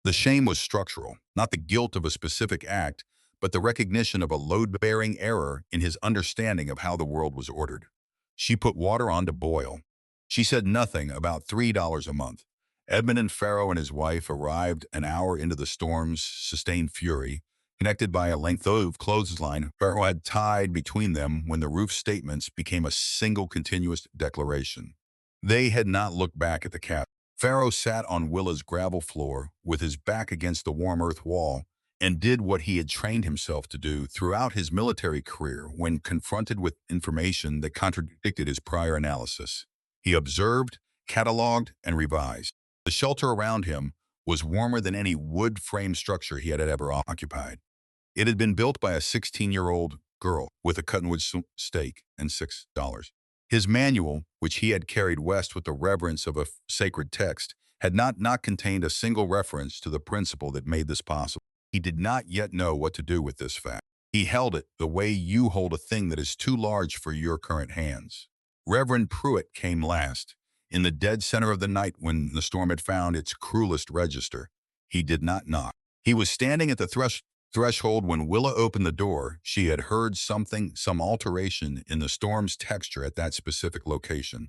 The shame was structural, not the guilt of a specific act, but the recognition of a load-bearing error in his understanding of how the world was ordered. She put water on to boil. She said nothing about $3 a month. Edmund and Pharaoh and his wife arrived an hour into the storm's sustained fury, connected by a length of clothesline Pharaoh had tied between them when the roof statements became a single continuous declaration. They had not looked back at the cabin. Pharaoh sat on Willa's gravel floor with his back against the warm earth wall and did what he had trained himself to do throughout his military career when confronted with information that contradicted his prior analysis. He observed, cataloged, and revised. The shelter around him was warmer than any wood frame structure he had ever occupied. It had been built by a 16-year-old girl with a cottonwood stake and $6. His manual, which he had carried west with the reverence of a sacred text, had not contained a single reference to the principle that made this possible. He did not yet know what to do with this fact. He held it the way you hold a thing that is too large for your current hands. Reverend Pruitt came last, in the dead center of the night when the storm had found its cruelest register. He did not knock. He was standing at the threshold when Willa opened the door. She had heard something, some alteration in the storm's texture at that specific location,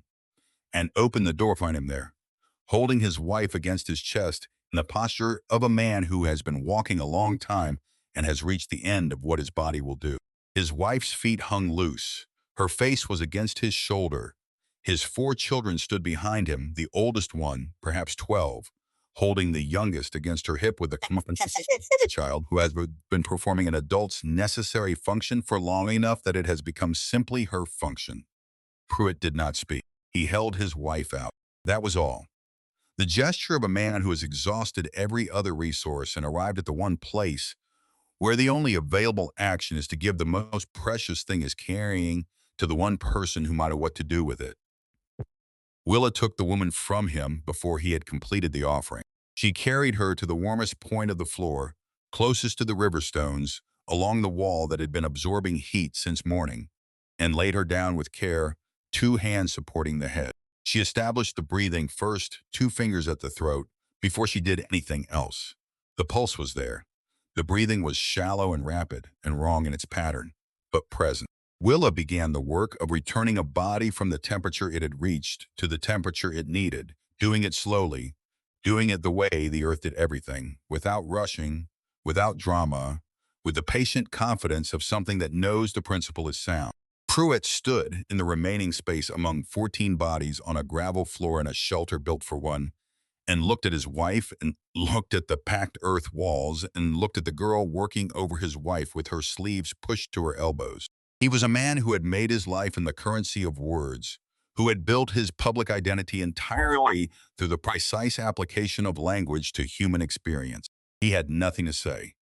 and opened the door to find him there, holding his wife against his chest in the posture of a man who has been walking a long time and has reached the end of what his body will do. His wife's feet hung loose. Her face was against his shoulder. His 4 children stood behind him, the oldest one, perhaps 12, holding the youngest against her hip with the child who has been performing an adult's necessary function for long enough that it has become simply her function. Pruitt did not speak. He held his wife out. That was all. The gesture of a man who has exhausted every other resource and arrived at the one place where the only available action is to give the most precious thing is carrying to the one person who might know what to do with it. Willa took the woman from him before he had completed the offering. She carried her to the warmest point of the floor, closest to the river stones, along the wall that had been absorbing heat since morning, and laid her down with care, 2 hands supporting the head. She established the breathing first, 2 fingers at the throat, before she did anything else. The pulse was there. The breathing was shallow and rapid and wrong in its pattern, but present. Willa began the work of returning a body from the temperature it had reached to the temperature it needed, doing it slowly, doing it the way the earth did everything, without rushing, without drama, with the patient confidence of something that knows the principle is sound. Pruitt stood in the remaining space among 14 bodies on a gravel floor in a shelter built for one, and looked at his wife and looked at the packed earth walls and looked at the girl working over his wife with her sleeves pushed to her elbows. He was a man who had made his life in the currency of words, who had built his public identity entirely through the precise application of language to human experience. He had nothing to say.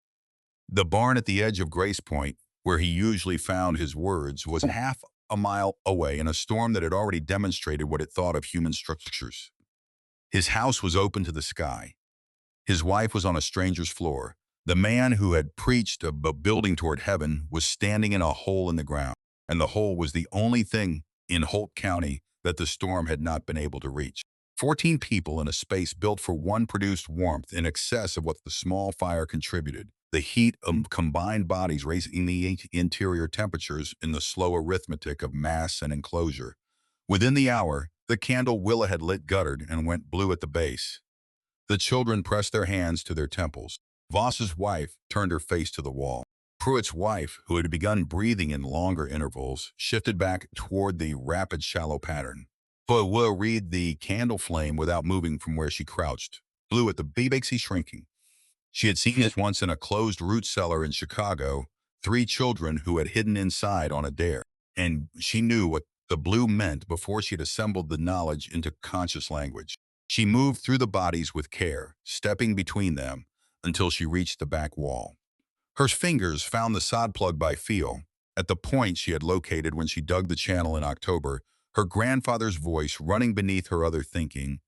The barn at the edge of Grace Point, where he usually found his words, was half a mile away in a storm that had already demonstrated what it thought of human structures. His house was open to the sky. His wife was on a stranger's floor. The man who had preached of building toward heaven was standing in a hole in the ground, and the hole was the only thing in Holt County that the storm had not been able to reach. 14 people in a space built for one produced warmth in excess of what the small fire contributed. The heat of combined bodies raising the interior temperatures in the slow arithmetic of mass and enclosure. Within the hour, the candle Willa had lit guttered and went blue at the base. The children pressed their hands to their temples. Voss's wife turned her face to the wall. Pruitt's wife, who had begun breathing in longer intervals, shifted back toward the rapid, shallow pattern. But Willa read the candle flame without moving from where she crouched, blue at the BBXC shrinking. She had seen it once in a closed root cellar in Chicago, 3 children who had hidden inside on a dare, and she knew what the blue meant before she had assembled the knowledge into conscious language. She moved through the bodies with care, stepping between them until she reached the back wall. Her fingers found the sod plug by feel, at the point she had located when she dug the channel in October, her grandfather's voice running beneath her other thinking.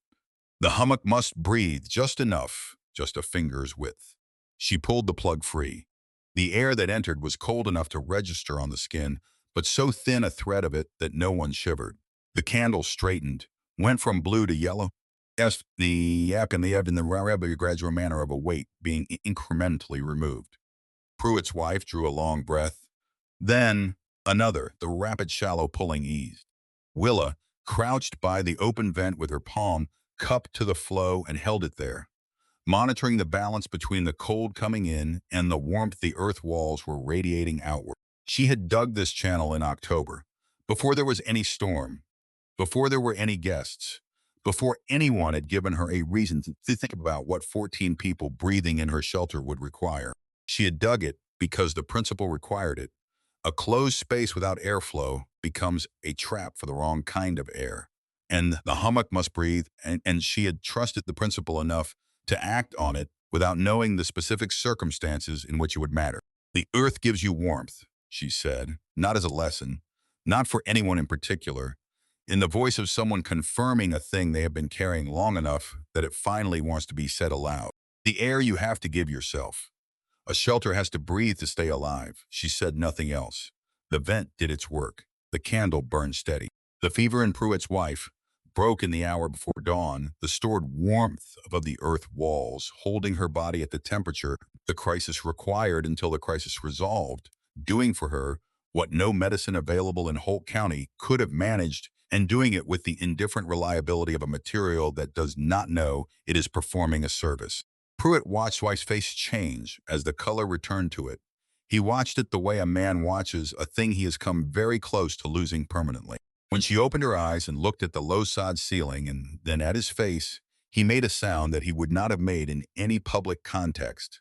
The hummock must breathe just enough, just a finger's width. She pulled the plug free. The air that entered was cold enough to register on the skin, but so thin a thread of it that no one shivered. The candle straightened, went from blue to yellow, as the yap and the ebb in the rather gradual manner of a weight being incrementally removed. Pruitt's wife drew a long breath. Then another, the rapid shallow pulling eased. Willa crouched by the open vent with her palm cupped to the flow and held it there, monitoring the balance between the cold coming in and the warmth the earth walls were radiating outward. She had dug this channel in October, before there was any storm, before there were any guests, before anyone had given her a reason to think about what 14 people breathing in her shelter would require. She had dug it because the principle required it. A closed space without airflow becomes a trap for the wrong kind of air. And the hummock must breathe, and she had trusted the principle enough to act on it without knowing the specific circumstances in which it would matter. The earth gives you warmth, she said, not as a lesson, not for anyone in particular, in the voice of someone confirming a thing they have been carrying long enough that it finally wants to be said aloud. The air you have to give yourself. A shelter has to breathe to stay alive. She said nothing else. The vent did its work. The candle burned steady. The fever in Pruitt's wife broke in the hour before dawn, the stored warmth of the earth walls, holding her body at the temperature the crisis required until the crisis resolved, doing for her what no medicine available in Holt County could have managed, and doing it with the indifferent reliability of a material that does not know it is performing a service. Pruitt watched wife's face change as the color returned to it. He watched it the way a man watches a thing he has come very close to losing permanently. When she opened her eyes and looked at the low sod ceiling and then at his face, he made a sound that he would not have made in any public context,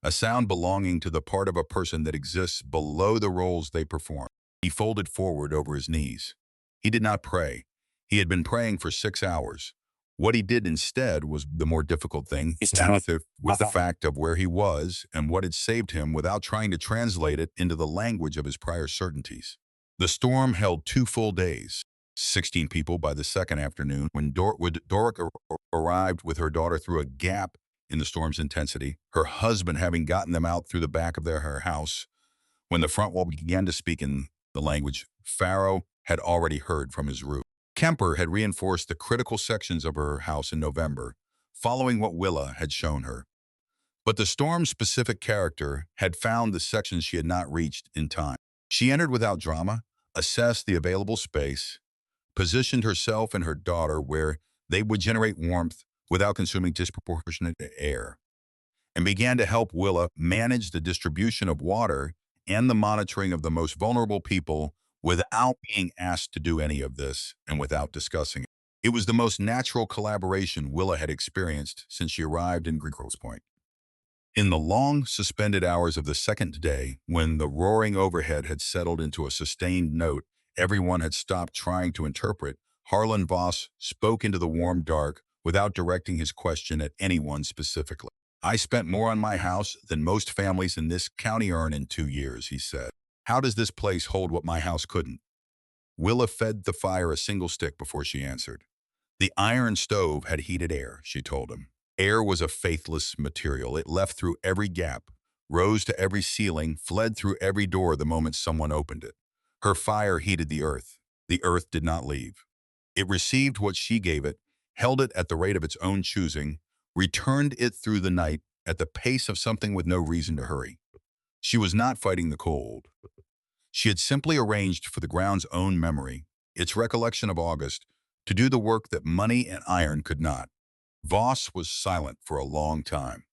a sound belonging to the part of a person that exists below the roles they perform. He folded forward over his knees. He did not pray. He had been praying for 6 hours. What he did instead was the more difficult thing, with the fact of where he was and what had saved him without trying to translate it into the language of his prior certainties. The storm held 2 full days. 16 people by the second afternoon, when Doric arrived with her daughter through a gap in the storm's intensity, her husband having gotten them out through the back of her house. When the front wall began to speak in the language Pharaoh had already heard from his roof. Kemper had reinforced the critical sections of her house in November, following what Willa had shown her. But the storm's specific character had found the sections she had not reached in time. She entered without drama, assessed the available space, positioned herself and her daughter where they would generate warmth without consuming disproportionate air, and began to help Willa manage the distribution of water and the monitoring of the most vulnerable people without being asked to do any of this and without discussing it. It was the most natural collaboration Willa had experienced since she arrived in Grosse Pointe. In the long, suspended hours of the second day, when the roaring overhead had settled into a sustained note everyone had stopped trying to interpret, Harlan Voss spoke into the warm dark without directing his question at anyone specifically. "I spent more on my house than most families in this county earn in 2 years," he said. "How does this place hold what my house couldn't?" Willa fed the fire a single stick before she answered. "The iron stove had heated air," she told him. Air was a faithless material. It left through every gap, rose to every ceiling, fled through every door the moment someone opened it. Her fire heated the earth. The earth did not leave. It received what she gave it, held it at the rate of its own choosing, returned it through the night at the pace of something with no reason to hurry. She was not fighting the cold. She had simply arranged for the ground's own memory, its recollection of August, to do the work that money and iron could not. Voss was silent for a long time.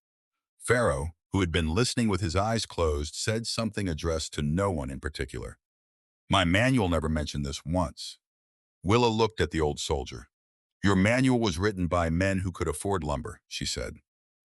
Pharaoh, who had been listening with his eyes closed, said something addressed to no one in particular. "My manual never mentioned this once." Willa looked at the old soldier. "Your manual was written by men who could afford lumber," she said.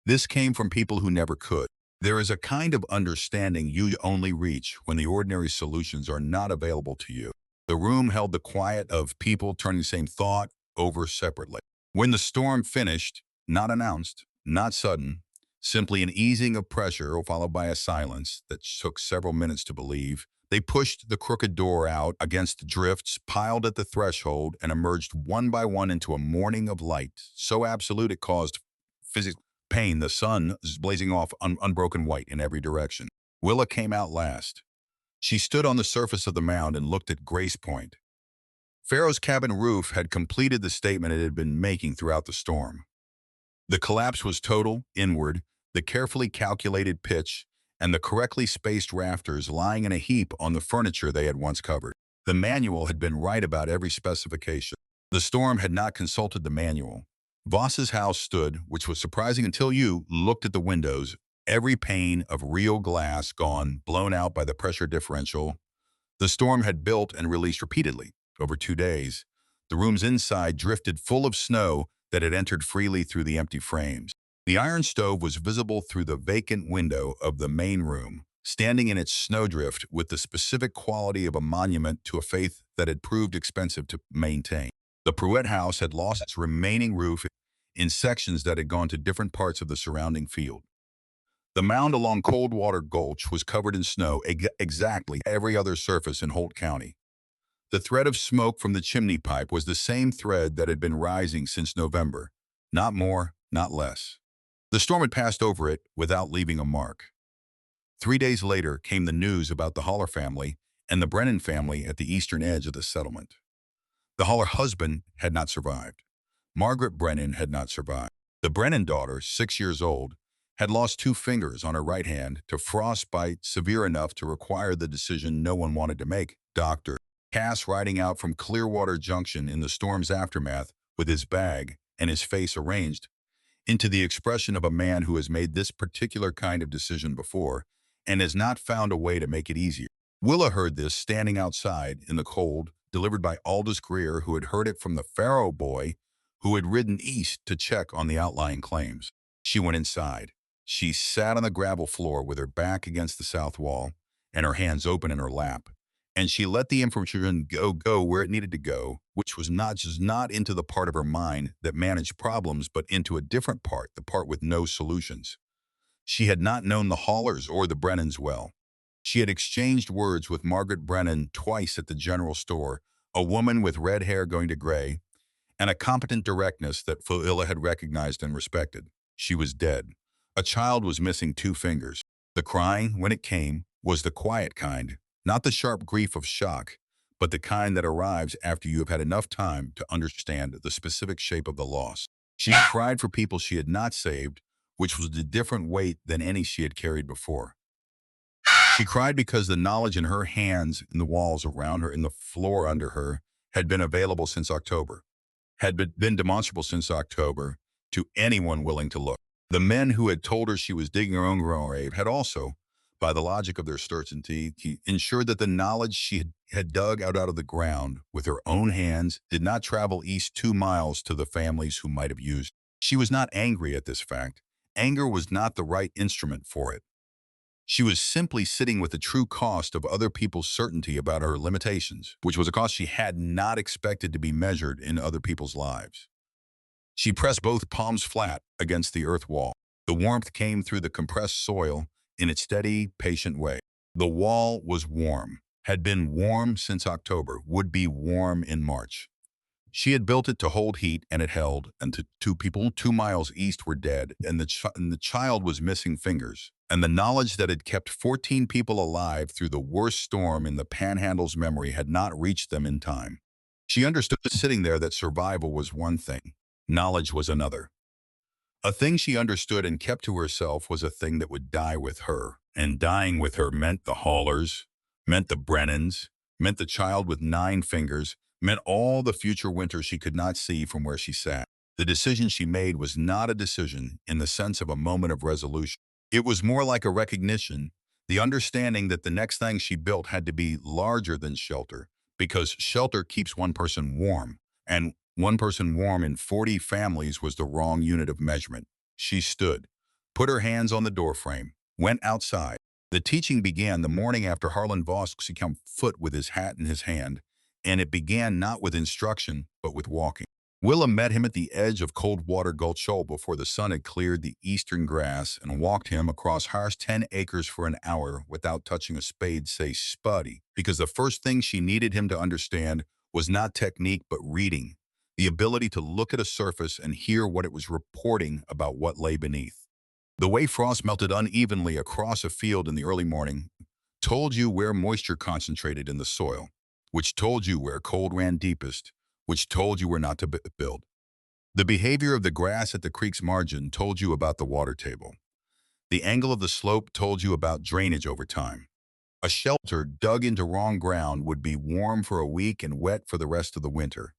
"This came from people who never could. There is a kind of understanding you only reach when the ordinary solutions are not available to you." The room held the quiet of people turning the same thought over separately. When the storm finished, not announced, not sudden, simply an easing of pressure followed by a silence that took several minutes to believe, they pushed the crooked door out against the drifts piled at the threshold and emerged one by one into a morning of light, so absolute it caused physical pain. The sun was blazing off unbroken white in every direction. Willa came out last. She stood on the surface of the mound and looked at Grace Point. Pharaoh's cabin roof had completed the statement it had been making throughout the storm. The collapse was total, inward, the carefully calculated pitch, and the correctly spaced rafters lying in a heap on the furniture they had once covered. The manual had been right about every specification. The storm had not consulted the manual. Voss's house stood, which was surprising until you looked at the windows, every pane of real glass gone, blown out by the pressure differential. The storm had built and released repeatedly. Over 2 days, the room's inside drifted full of snow that had entered freely through the empty frames. The iron stove was visible through the vacant window of the main room, standing in its snowdrift with the specific quality of a monument to a faith that had proved expensive to maintain. The Pruitt house had lost its remaining roof in sections that had gone to different parts of the surrounding field. The mound along Coldwater Gulch was covered in snow, exactly every other surface in Holt County. The thread of smoke from the chimney pipe was the same thread that had been rising since November. Not more, not less. The storm had passed over it without leaving a mark. 3 days later came the news about the Holler family and the Brennan family at the eastern edge of the settlement. The Holler husband had not survived. Margaret Brennan had not survived. The Brennan daughter, 6 years old, had lost 2 fingers on her right hand to frostbite severe enough to require the decision no one wanted to make. Dr. Cass, riding out from Clearwater Junction in the storm's aftermath with his bag and his face arranged into the expression of a man who has made this particular kind of decision before and has not found a way to make it easier. Willa heard this standing outside in the cold, delivered by Aldous Greer, who had heard it from the Faro boy who had ridden east to check on the outlying claims. She went inside. She sat on the gravel floor with her back against the south wall and her hands open in her lap. And she let the information go where it needed to go, which was not into the part of her mind that managed problems, but into a different part, the part with no solutions. She had not known the Hollers or the Brennans well. She had exchanged words with Margaret Brennan twice at the general store, a woman with red hair going to gray, and a competent directness that Willa had recognized and respected. She was dead. A child was missing 2 fingers. The crying, when it came, was the quiet kind, not the sharp grief of shock, but the kind that arrives after you have had enough time to understand the specific shape of the loss. She cried for people she had not saved, which was a different weight than any she had carried before. She cried because the knowledge in her hands, in the walls around her, in the floor under her, had been available since October, had been demonstrable since October to anyone willing to look. The men who had told her she was digging her own grave had also, by the logic of their certainty, ensured that the knowledge she had dug out of the ground with her own hands did not travel east 2 miles to the families who might have used it. She was not angry at this fact. Anger was not the right instrument for it. She was simply sitting with the true cost of other people's certainty about her limitations, which was a cost she had not expected to be measured in other people's lives. She pressed both palms flat against the earth wall. The warmth came through the compressed soil in its steady, patient way. The wall was warm, had been warm since October, would be warm in March. She had built it to hold heat, and it held, and 2 people 2 miles east were dead, and the child was missing fingers. And the knowledge that had kept 14 people alive through the worst storm in the Panhandle's memory had not reached them in time. She understood sitting there that survival was one thing, knowledge was another. A thing she understood and kept to herself was a thing that would die with her. And dying with her meant the Haulers, meant the Brennans, meant the child with 9 fingers, meant all the future winter she could not see from where she sat. The decision she made was not a decision in the sense of a moment of resolution. It was more like a recognition, the understanding that the next thing she built had to be larger than shelter, because shelter keeps one person warm, and one person warm in 40 families was the wrong unit of measurement. She stood, put her hands on the doorframe, went outside. The teaching began the morning after Harlan Voss came foot with his hat in his hand, and it began not with instruction, but with walking. Willa met him at the edge of Coldwater Gulch Shoal before the sun had cleared the eastern grass and walked him across Har's 10 acres for an hour without touching a spade, say spuddy, because the first thing she needed him to understand was not technique but reading, the ability to look at a surface and hear what it was reporting about what lay beneath. The way frost melted unevenly across a field in the early morning told you where moisture concentrated in the soil, which told you where cold ran deepest, which told you where not to build. The behavior of the grass at the creek's margin told you about the water table. The angle of the slope told you about drainage over time. A shelter dug into wrong ground would be warm for a week and wet for the rest of the winter.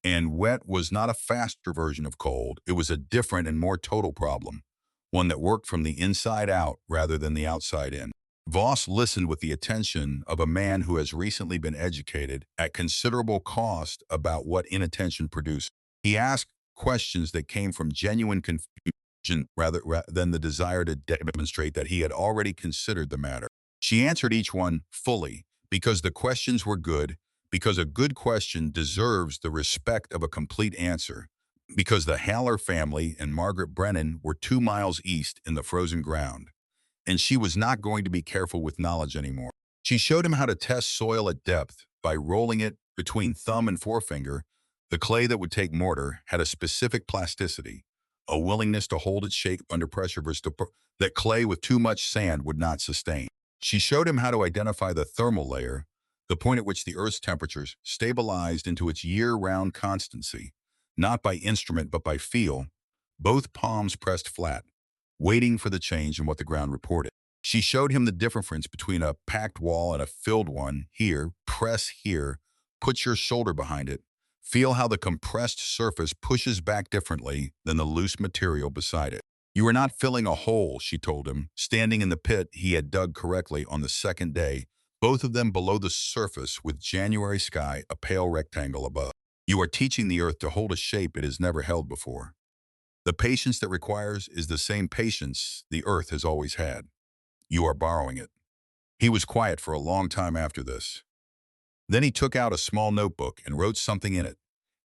And wet was not a faster version of cold. It was a different and more total problem, one that worked from the inside out rather than the outside in. Voss listened with the attention of a man who has recently been educated at considerable cost about what inattention produced. He asked questions that came from genuine confusion rather than the desire to demonstrate that he had already considered the matter. She answered each one fully because the questions were good, because a good question deserves the respect of a complete answer, because the Haller family and Margaret Brennan were 2 miles east in the frozen ground, and she was not going to be careful with knowledge anymore. She showed him how to test soil at depth by rolling it Between thumb and forefinger, the clay that would take mortar had a specific plasticity, a willingness to hold its shape under pressure that clay with too much sand would not sustain. She showed him how to identify the thermal layer, the point at which the Earth's temperatures stabilized into its year-round constancy, not by instrument but by feel, both palms pressed flat, waiting for the change in what the ground reported. She showed him the difference between a packed wall and a filled one. Here, press here, put your shoulder behind it. Feel how the compressed surface pushes back differently than the loose material beside it. You are not filling a hole, she told him, standing in the pit he had dug correctly on the second day, both of them below the surface with January sky a pale rectangle above. You are teaching the earth to hold a shape it has never held before. The patience that requires is the same patience the earth has always had. You are borrowing it. He was quiet for a long time after this. Then he took out a small notebook and wrote something in it,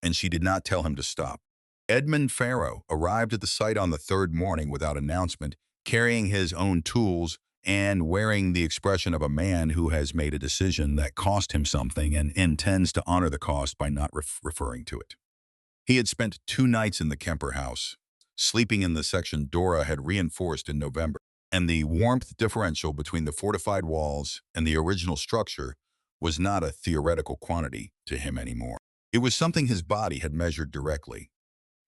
and she did not tell him to stop. Edmund Farrow arrived at the site on the third morning without announcement, carrying his own tools and wearing the expression of a man who has made a decision that cost him something and intends to honor the cost by not referring to it. He had spent 2 nights in the Kemper house, sleeping in the section Dora had reinforced in November, and the warmth differential between the fortified walls and the original structure was not a theoretical quantity to him anymore. It was something his body had measured directly.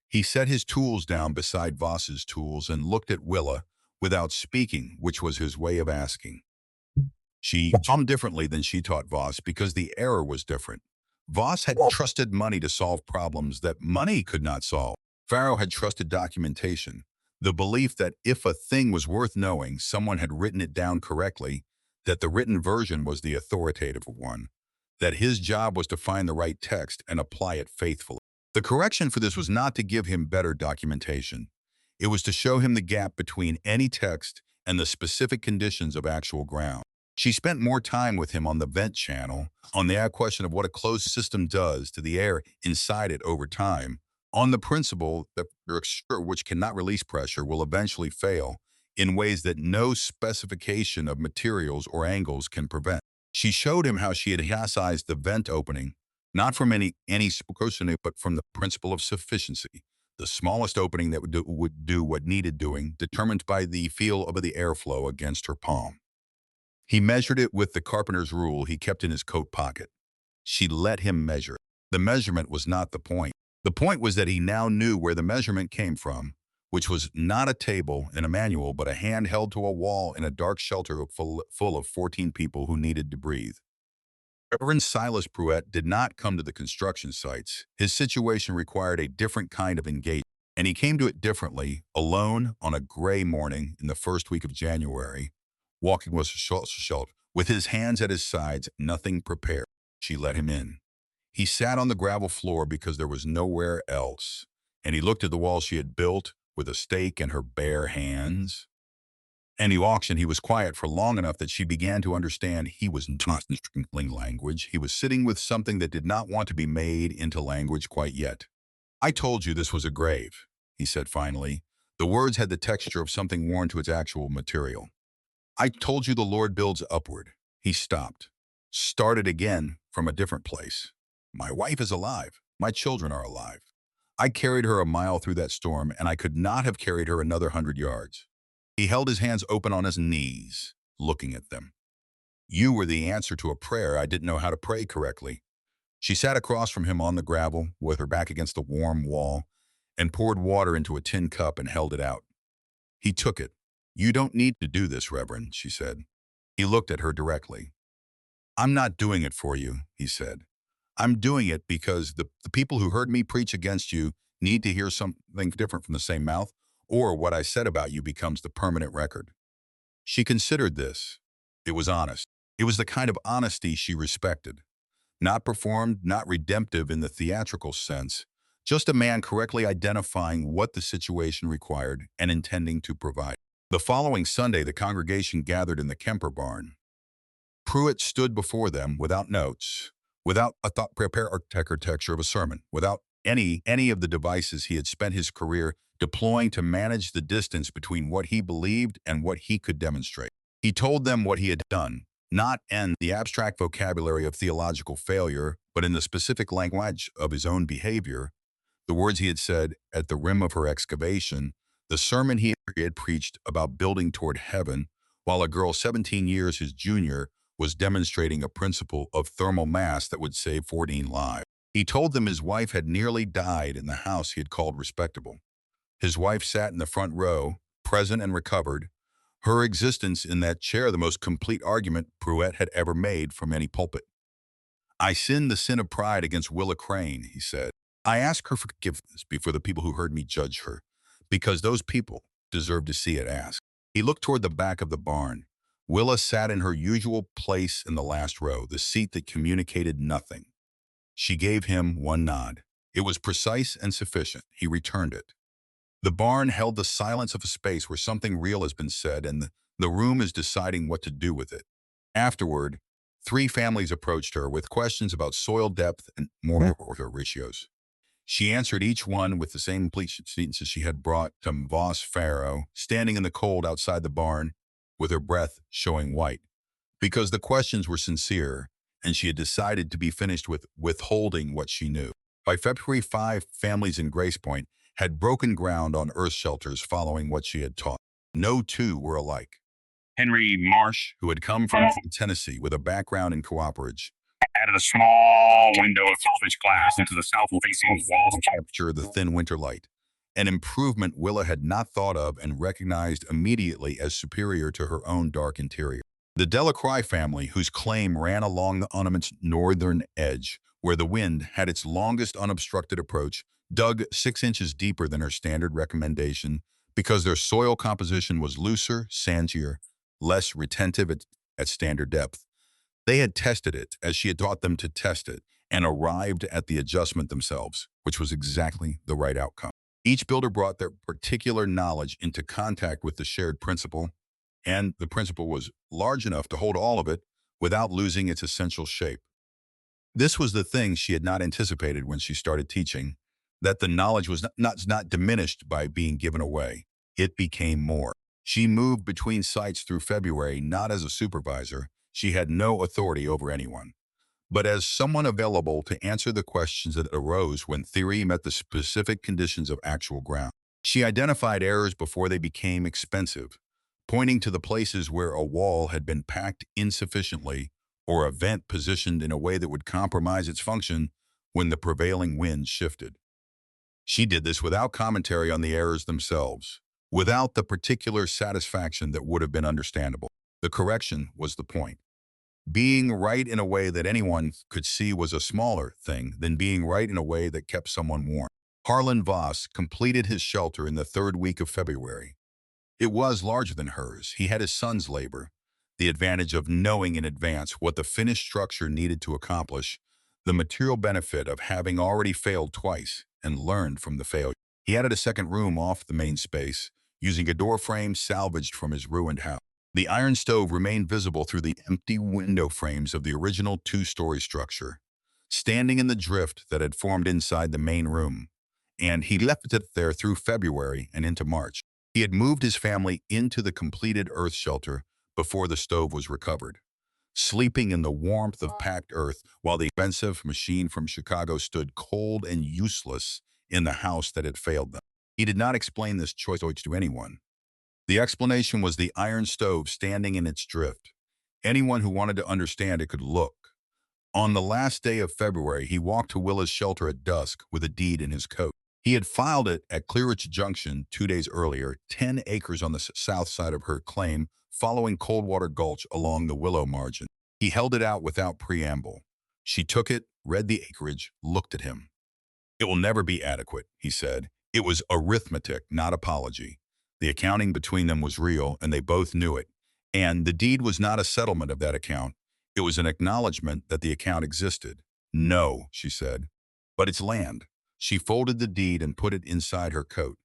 He set his tools down beside Voss's tools and looked at Willa without speaking, which was his way of asking. She taught him differently than she taught Voss because the error was different. Voss had trusted money to solve problems that money could not solve. Farrow had trusted documentation, the belief that if a thing was worth knowing, someone had written it down correctly, that the written version was the authoritative one, that his job was to find the right text and apply it faithfully. The correction for this was not to give him better documentation. It was to show him the gap between any text and the specific conditions of actual ground. She spent more time with him on the vent channel, on the question of what a closed system does to the air inside it over time, on the principle that the extruder which cannot release pressure will eventually fail in ways that no specification of materials or angles can prevent. She showed him how she had sized the vent opening, not from any precaution, but from the principle of sufficiency. The smallest opening that would do what needed doing, determined by the feel of the airflow against her palm. He measured it with the carpenter's rule he kept in his coat pocket. She let him measure it. The measurement was not the point. The point was that he now knew where the measurement came from, which was not a table in a manual, but a hand held to a wall in a dark shelter full of 14 people who needed to breathe. Reverend Silas Pruitt did not come to the construction sites. His situation required a different kind of engagement, and he came to it differently, alone on a gray morning in the first week of January, walking with his hands at his sides, nothing prepared. She let him in. He sat on the gravel floor because there was nowhere else, and he looked at the wall she had built with a stake in her bare hands. And he walked, and he was quiet for long enough that she began to understand he was not speaking language. He was sitting with something that did not want to be made into language quite yet. I told you this was a grave, he said finally. The words had the texture of something worn to its actual material. I told you the Lord builds upward. He stopped, started again from a different place. My wife is alive. My children are alive. I carried her a mile through that storm, and I could not have carried her another 100 yards. He held his hands open on his knees, looking at them. You were the answer to a prayer I didn't know how to pray correctly. She sat across from him on the gravel, with her back against the warm wall, and poured water into a tin cup and held it out. He took it. You don't need to do this, Reverend, she said. He looked at her directly. I'm not doing it for you, he said. I'm doing it because the people who heard me preach against you need to hear something different from the same mouth, or what I said about you becomes the permanent record. She considered this. It was honest. It was the kind of honesty she respected. Not performed, not redemptive in the theatrical sense, just a man correctly identifying what the situation required and intending to provide. The following Sunday, the congregation gathered in the Kemper barn. Pruitt stood before them without notes, without a thought-prepared architecture of a sermon, without any of the devices he had spent his career deploying to manage the distance between what he believed and what he could demonstrate. He told them what he had done, not in the abstract vocabulary of theological failure, but in the specific language of his own behavior, the words he had said at the rim of her excavation, the sermon he had preached about building toward heaven, while a girl 17 years his junior was demonstrating a principle of thermal mass that would save 14 lives. He told them his wife had nearly died in the house he had called respectable. His wife sat in the front row, present and recovered, her existence in that chair the most complete argument Pruitt had ever made from any pulpit. I sinned the sin of pride against Willa Crane, he said. I ask her forgiveness before the people who heard me judge her, because those people deserve to see it asked. He looked toward the back of the barn. Willa sat in her usual place in the last row, the seat that communicated nothing. She gave him one nod. It was precise and sufficient. He returned it. The barn held the silence of a space where something real has been said, and the room is deciding what to do with it. Afterward, 3 families approached her with questions about soil depth and moisture ratios. She answered each one with the same completion sentences she had brought to Voss Pharaoh, standing in the cold outside the barn with her breath showing white, because the questions were sincere, and she had decided to be finished with withholding what she knew. By February, 5 families in Grace Point had broken ground on earth shelters following what she had taught. No two were alike. Henry Marsh, who had come from Tennessee with a background in cooperage, added a small window of selfish glass into the south-facing walls to capture the thin winter light, an improvement Willa had not thought of and recognized immediately as superior to her own dark interior. The Delacroix family, whose claim ran along the ornament's northern edge, where the wind had its longest unobstructed approach, dug 6 inches deeper than her standard recommendation because their soil composition was looser, sandier, less retentive at standard depth. They had tested it as she had taught them to test it and arrived at the adjustment themselves, which was exactly the right outcome. Each builder brought their particular knowledge into contact with the shared principle, and the principle was large enough to hold all of it without losing its essential shape. This was the thing she had not anticipated when she started teaching, that the knowledge was not diminished by being given away. It became more. She moved between sites through February not as a supervisor. She had no authority over anyone, but as someone available to answer the questions that arose when theory met the specific conditions of actual ground. She identified errors before they became expensive, pointing to the places where a wall had been packed insufficiently or a vent positioned in a way that would compromise its function when the prevailing wind shifted. She did this without commentary on the errors themselves, without the particular satisfaction that would have been understandable. The correction was the point. Being right in a way that anyone could see was a smaller thing than being right in a way that kept someone warm. Harlan Voss completed his shelter in the 3rd week of February. It was larger than hers. He had his son's labor, the advantage of knowing in advance what the finished structure needed to accomplish, the material benefit of having already failed twice and learned from the failure. He added a second room off the main space, using a door frame salvaged from his ruined house. The iron stove remained visible through the empty window frames of the original 2-story structure, standing in the drift that had formed inside the main room, and he left it there through February and into March. He had moved his family into the completed earth shelter before the stove was recovered, sleeping in the warmth of packed earth while the expensive machine from Chicago stood cold and useless in the house that had failed them. He did not explain this choice to anyone. The explanation was the iron stove standing in its drift. Anyone who wanted to understand it could look. On the last day of February, he walked to Willa's shelter at dusk with a deed in his coat. He had filed it at Clearwich Junction 2 days earlier, 10 acres on the south side of her claim, following Coldwater Gulch along the Willow margin. He held it out without preamble. She took it, read the acreage, looked at him. It will never be adequate, he said. It was arithmetic, not apology. The accounting between them was real, and they both knew it. And the deed was not a settlement of that account. It was an acknowledgement that the account existed. No, she said, but it's land. She folded the deed and put it inside her coat.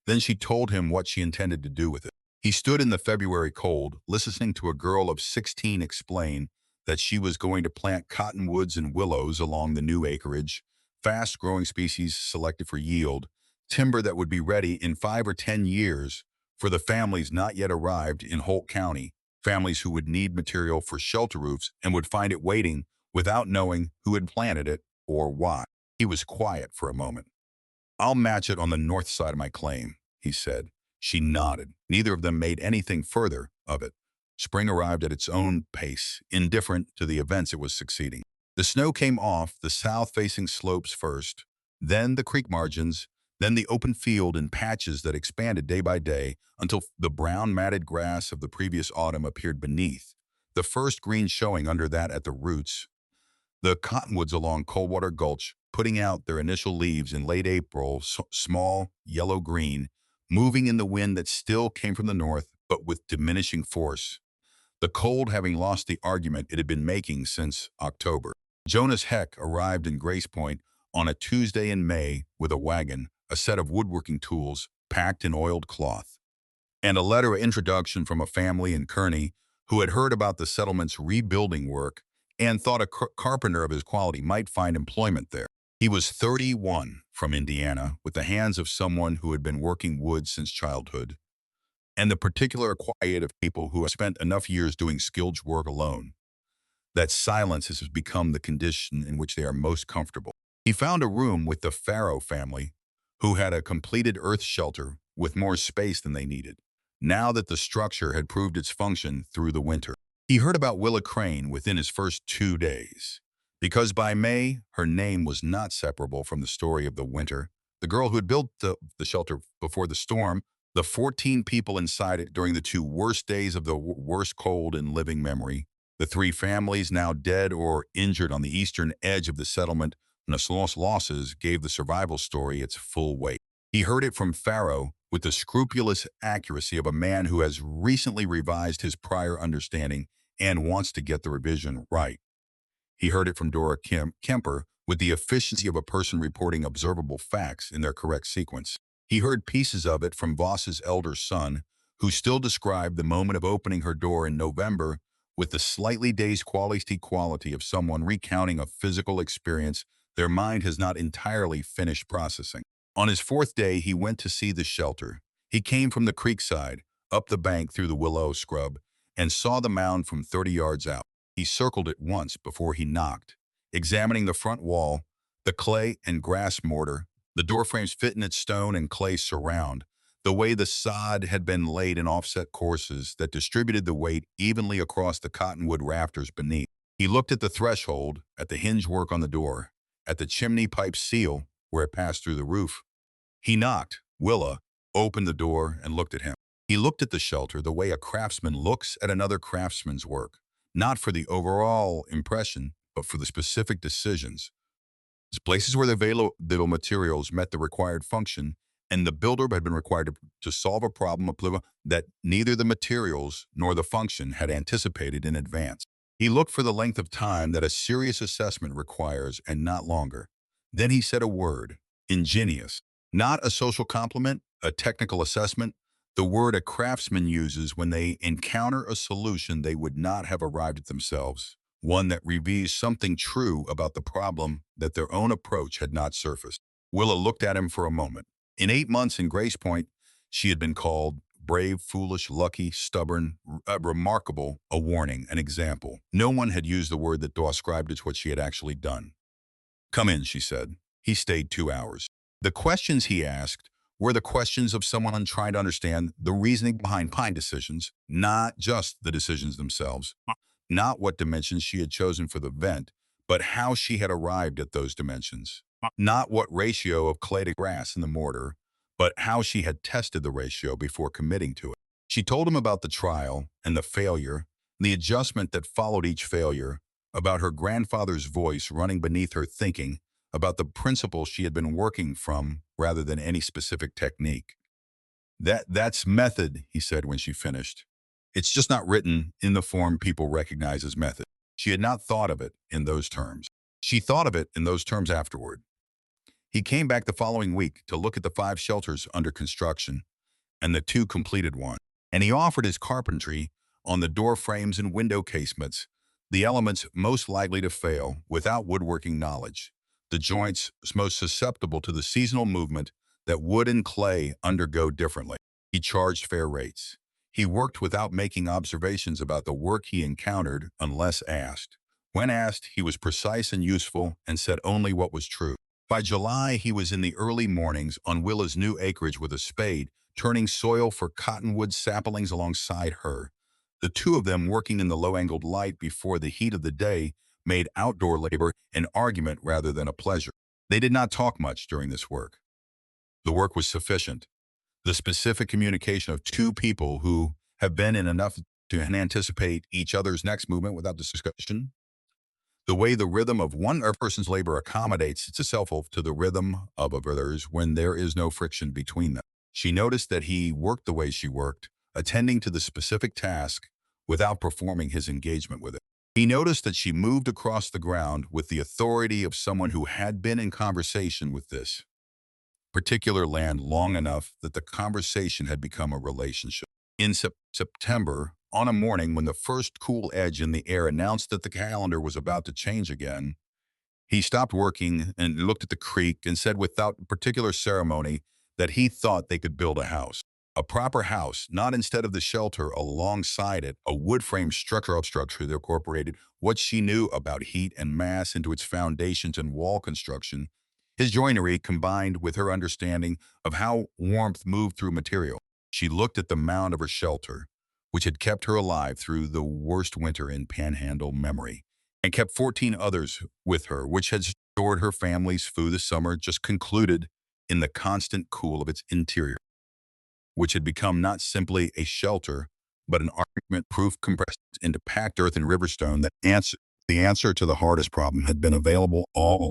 Then she told him what she intended to do with it. He stood in the February cold, listening to a girl of 16 explain that she was going to plant cottonwoods and willows along the new acreage, fast-growing species selected for yield, timber that would be ready in 5 or 10 years for the families not yet arrived in Holt County, families who would need material for shelter roofs and would find it waiting without knowing who had planted it or why. He was quiet for a moment. "I'll match it on the north side of my claim," he said. She nodded. Neither of them made anything further of it. Spring arrived at its own pace, indifferent to the events it was succeeding. The snow came off the south-facing slopes first, then the creek margins, then the open field in patches that expanded day by day until the brown matted grass of the previous autumn appeared beneath, the first green showing under that at the roots. The cottonwoods along Coldwater Gulch, putting out their initial leaves in late April, small, yellow-green, moving in the wind that still came from the north, but with diminishing force. The cold having lost the argument it had been making since October. Jonas Heck arrived in Grace Point on a Tuesday in May with a wagon, a set of woodworking tools packed in oiled cloth, and a letter of introduction from a family in Kearney who had heard about the settlement's rebuilding work and thought a carpenter of his quality might find employment there. He was 31, from Indiana, with the hands of someone who had been working wood since childhood, and the particular quiet of people who have spent enough years doing skilled work alone. That silence has become the condition in which they are most comfortable. He found a room with the Farrow family, who had a completed earth shelter with more space than they needed, now that the structure had proved its function through the winter. He heard about Willa Crane within his first 2 days, because by May, her name was not separable from the story of the winter. The girl who had built the shelter before the storm, the 14 people inside it during the 2 worst days of the worst cold in living memory, the 3 families now dead or injured on the eastern edge of the settlement, and the losses gave the survival story its full weight. He heard it from Farrow with the scrupulous accuracy of a man who has recently revised his prior understanding and wants to get the revision right. He heard it from Dora Kemper with the efficiency of a person reporting observable facts in their correct sequence. He heard pieces of it from Voss's elder son, who still described the moment of opening her door in November with the slightly dazed quality of someone recounting a physical experience their mind has not entirely finished processing. On his 4th day, he went to see the shelter. He came from the creekside, up the bank through the willow scrub, and saw the mound from 30 yards out. He circled it once before he knocked, examining the front wall, the clay and grass mortar, the doorframes fit in its stone and clay surround, the way the sod had been laid in offset courses that distributed the weight evenly across the cottonwood rafters beneath. He looked at the threshold, at the hinge work on the door, at the chimney pipe seal where it passed through the roof. He knocked. Willa opened the door and looked at him. He looked at the shelter the way a craftsman looks at another craftsman's work, not for the overall impression, but for the specific decisions. It's places where the available materials met the required function, and the builder had been required to solve a problem that neither the materials nor the function had anticipated in advance. He looked for the length of time that a serious assessment requires and not longer. Then he said a word, ingenious, not a social compliment, a technical assessment, the word a craftsman uses when they encounter a solution they would not have arrived at themselves, one that reveals something true about the problem that their own approach had not surfaced. Willa looked at him for a moment. In 8 months in Grace Point, she had been called brave, foolish, lucky, stubborn, remarkable, a warning, an example. No one had used the word that described what she had actually done. "Come in," she said. He stayed 2 hours. The questions he asked were the questions of someone trying to understand the reasoning behind pine decisions, not just the decisions themselves, not what dimensions she had chosen for the vent, but how she had arrived at those dimensions, not what ratio of clay to grass in the mortar, but how she had tested the ratio before committing to it. She told him about the trial and the failure, the adjustment that followed each failure, about her grandfather's voice running beneath her thinking, about the principles she had been working from rather than any specific technique. That's method," he said when she finished. "It's just not written in the form people recognize as method." She had not thought of it in those terms. She thought of it in those terms afterward. He came back the following week to look at the 5 shelters under construction and the 2 completed ones, and he offered his carpentry on the door frames and window casements, the elements most likely to fail without woodworking knowledge, the joints most susceptible to the seasonal movement that wood and clay undergo differently. He charged fair rates. He worked without making observations about the work he encountered unless asked. When asked, he was precise and useful and said only what was true. By July, he was in the early mornings on Willa's new acreage with a spade, turning soil for cottonwood saplings alongside her. The two of them working in the low-angled light before the heat of the day made outdoor labor an argument rather than a pleasure. They did not talk much during this work. The work was sufficient. The specific communication of two people who have been in enough to anticipate each other's next movement without discussion. The way the rhythm of one person's labor accommodates itself to the rhythm of others when there is no friction between them. She noticed that he worked the way she worked, attending to the specific task without performing his engagement with it. He noticed that she moved across the ground with the authority of someone who had been in conversation with this particular land long enough that the conversation had become a relationship. In September, on a morning when the first cool edge in the air announced that the calendar was about to change again, he stopped working and looked at the creek and said without particular ceremony that he thought they could build a house. A proper house, not instead of the shelter alongside it, a wood frame structure that incorporated what she knew about heat and mass into its foundations and wall construction. His joinery combined with her understanding of how warmth moved through material. She looked at the mound of her shelter, which had kept her alive through the worst winter in Panhandle memory, and kept 14 others with her, which had stored her family's food this summer just concluded in the constant cool of its interior, which had become not simply a shelter, but an argument-proof compressed into packed earth and riverstone. The answer to the hardest problem had been available all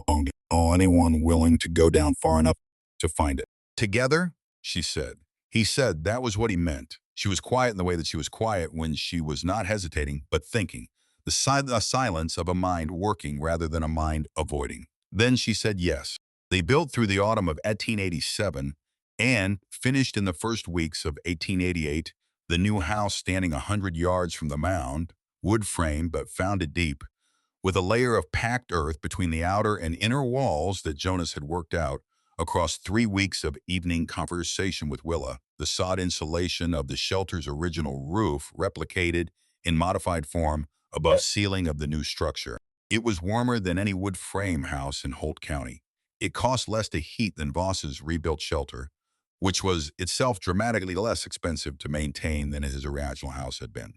along. Anyone willing to go down far enough to find it. Together, she said. He said that was what he meant. She was quiet in the way that she was quiet when she was not hesitating, but thinking. The silence of a mind working rather than a mind avoiding. Then she said yes. They built through the autumn of 1887 and finished in the first weeks of 1888, the new house standing 100 yards from the mound, wood frame but founded deep, with a layer of packed earth between the outer and inner walls that Jonas had worked out across 3 weeks of evening conversation with Willa. The sod insulation of the shelter's original roof replicated in modified form above ceiling of the new structure. It was warmer than any wood frame house in Holt County. It cost less to heat than Voss's rebuilt shelter, which was itself dramatically less expensive to maintain than his original house had been.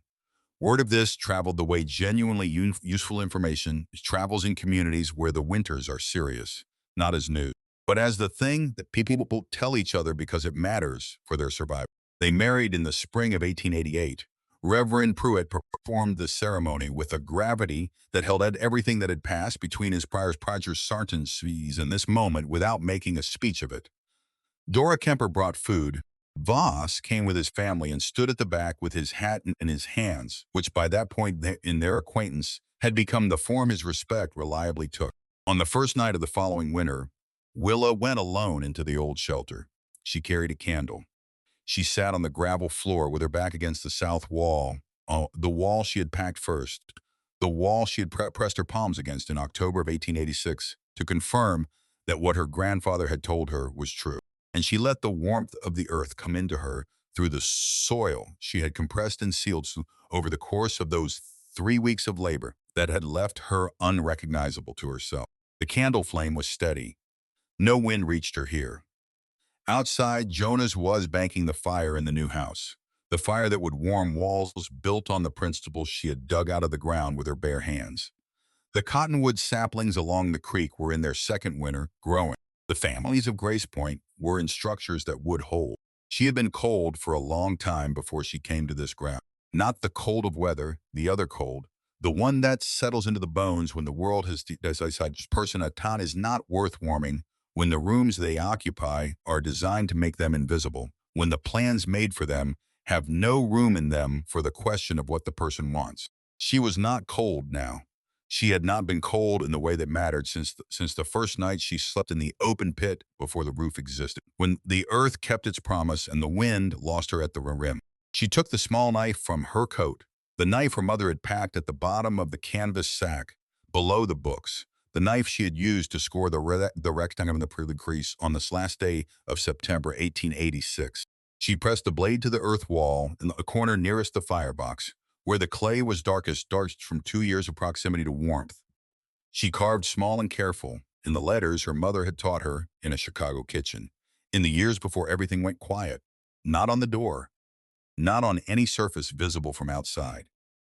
Word of this traveled the way genuinely useful information travels in communities where the winters are serious, not as news, but as the thing that people will tell each other because it matters for their survival. They married in the spring of 1888. Reverend Pruitt performed the ceremony with a gravity that held at everything that had passed between his prior sergeantcies in this moment without making a speech of it. Dora Kemper brought food. Voss came with his family and stood at the back with his hat in his hands, which by that point in their acquaintance had become the form his respect reliably took. On the first night of the following winter, Willa went alone into the old shelter. She carried a candle. She sat on the gravel floor with her back against the south wall, the wall she had packed first, the wall she had pressed her palms against in October of 1886 to confirm that what her grandfather had told her was true. And she let the warmth of the earth come into her through the soil she had compressed and sealed over the course of those 3 weeks of labor that had left her unrecognizable to herself. The candle flame was steady. No wind reached her here. Outside, Jonas was banking the fire in the new house, the fire that would warm walls built on the principles she had dug out of the ground with her bare hands. The cottonwood saplings along the creek were in their second winter, growing. The families of Grace Point were in structures that would hold. She had been cold for a long time before she came to this ground. Not the cold of weather, the other cold, the one that settles into the bones when the world has decided this person a ton is not worth warming, when the rooms they occupy are designed to make them invisible, when the plans made for them have no room in them for the question of what the person wants. She was not cold now. She had not been cold in the way that mattered since the first night she slept in the open pit before the roof existed, when the earth kept its promise and the wind lost her at the rim. She took the small knife from her coat, the knife her mother had packed at the bottom of the canvas sack, below the books, the knife she had used to score the rectangle in the crease on this last day of September 1886. She pressed the blade to the earth wall in the corner nearest the firebox, where the clay was darkest dark from 2 years of proximity to warmth. She carved small and careful, in the letters her mother had taught her in a Chicago kitchen, in the years before everything went quiet. Not on the door, not on any surface visible from outside.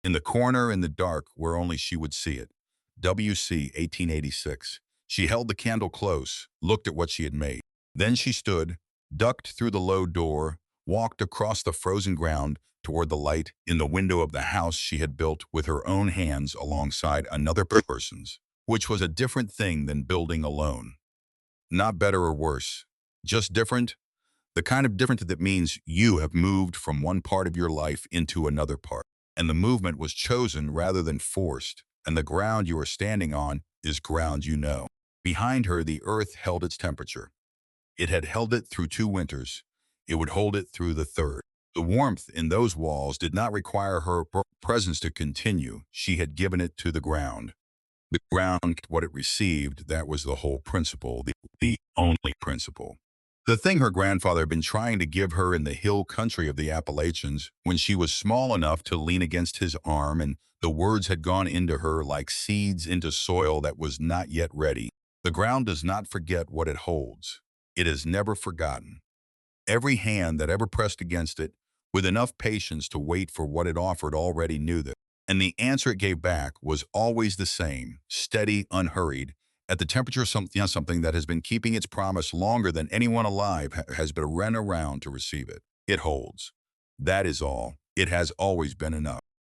In the corner in the dark where only she would see it. WC 1886. She held the candle close, looked at what she had made. Then she stood, ducked through the low door, walked across the frozen ground toward the light in the window of the house she had built with her own hands alongside another person's, which was a different thing than building alone. Not better or worse, just different. The kind of different that means you have moved from one part of your life into another part, and the movement was chosen rather than forced, and the ground you are standing on is ground you know. Behind her, the earth held its temperature. It had held it through 2 winters. It would hold it through the third. The warmth in those walls did not require her presence to continue. She had given it to the ground. The ground, what it received, that was the whole principle, the only principle. The thing her grandfather had been trying to give her in the hill country of the Appalachians when she was small enough to lean against his arm, and the words had gone into her like seeds into soil that was not yet ready. The ground does not forget what it holds. It is never forgotten. Every hand that ever pressed against it, with enough patience to wait for what it offered, already knew that. And the answer it gave back was always the same, steady, unhurried, at the temperature of something that has been keeping its promise longer than anyone alive has been run around to receive it. It holds. That is all. It has always been enough.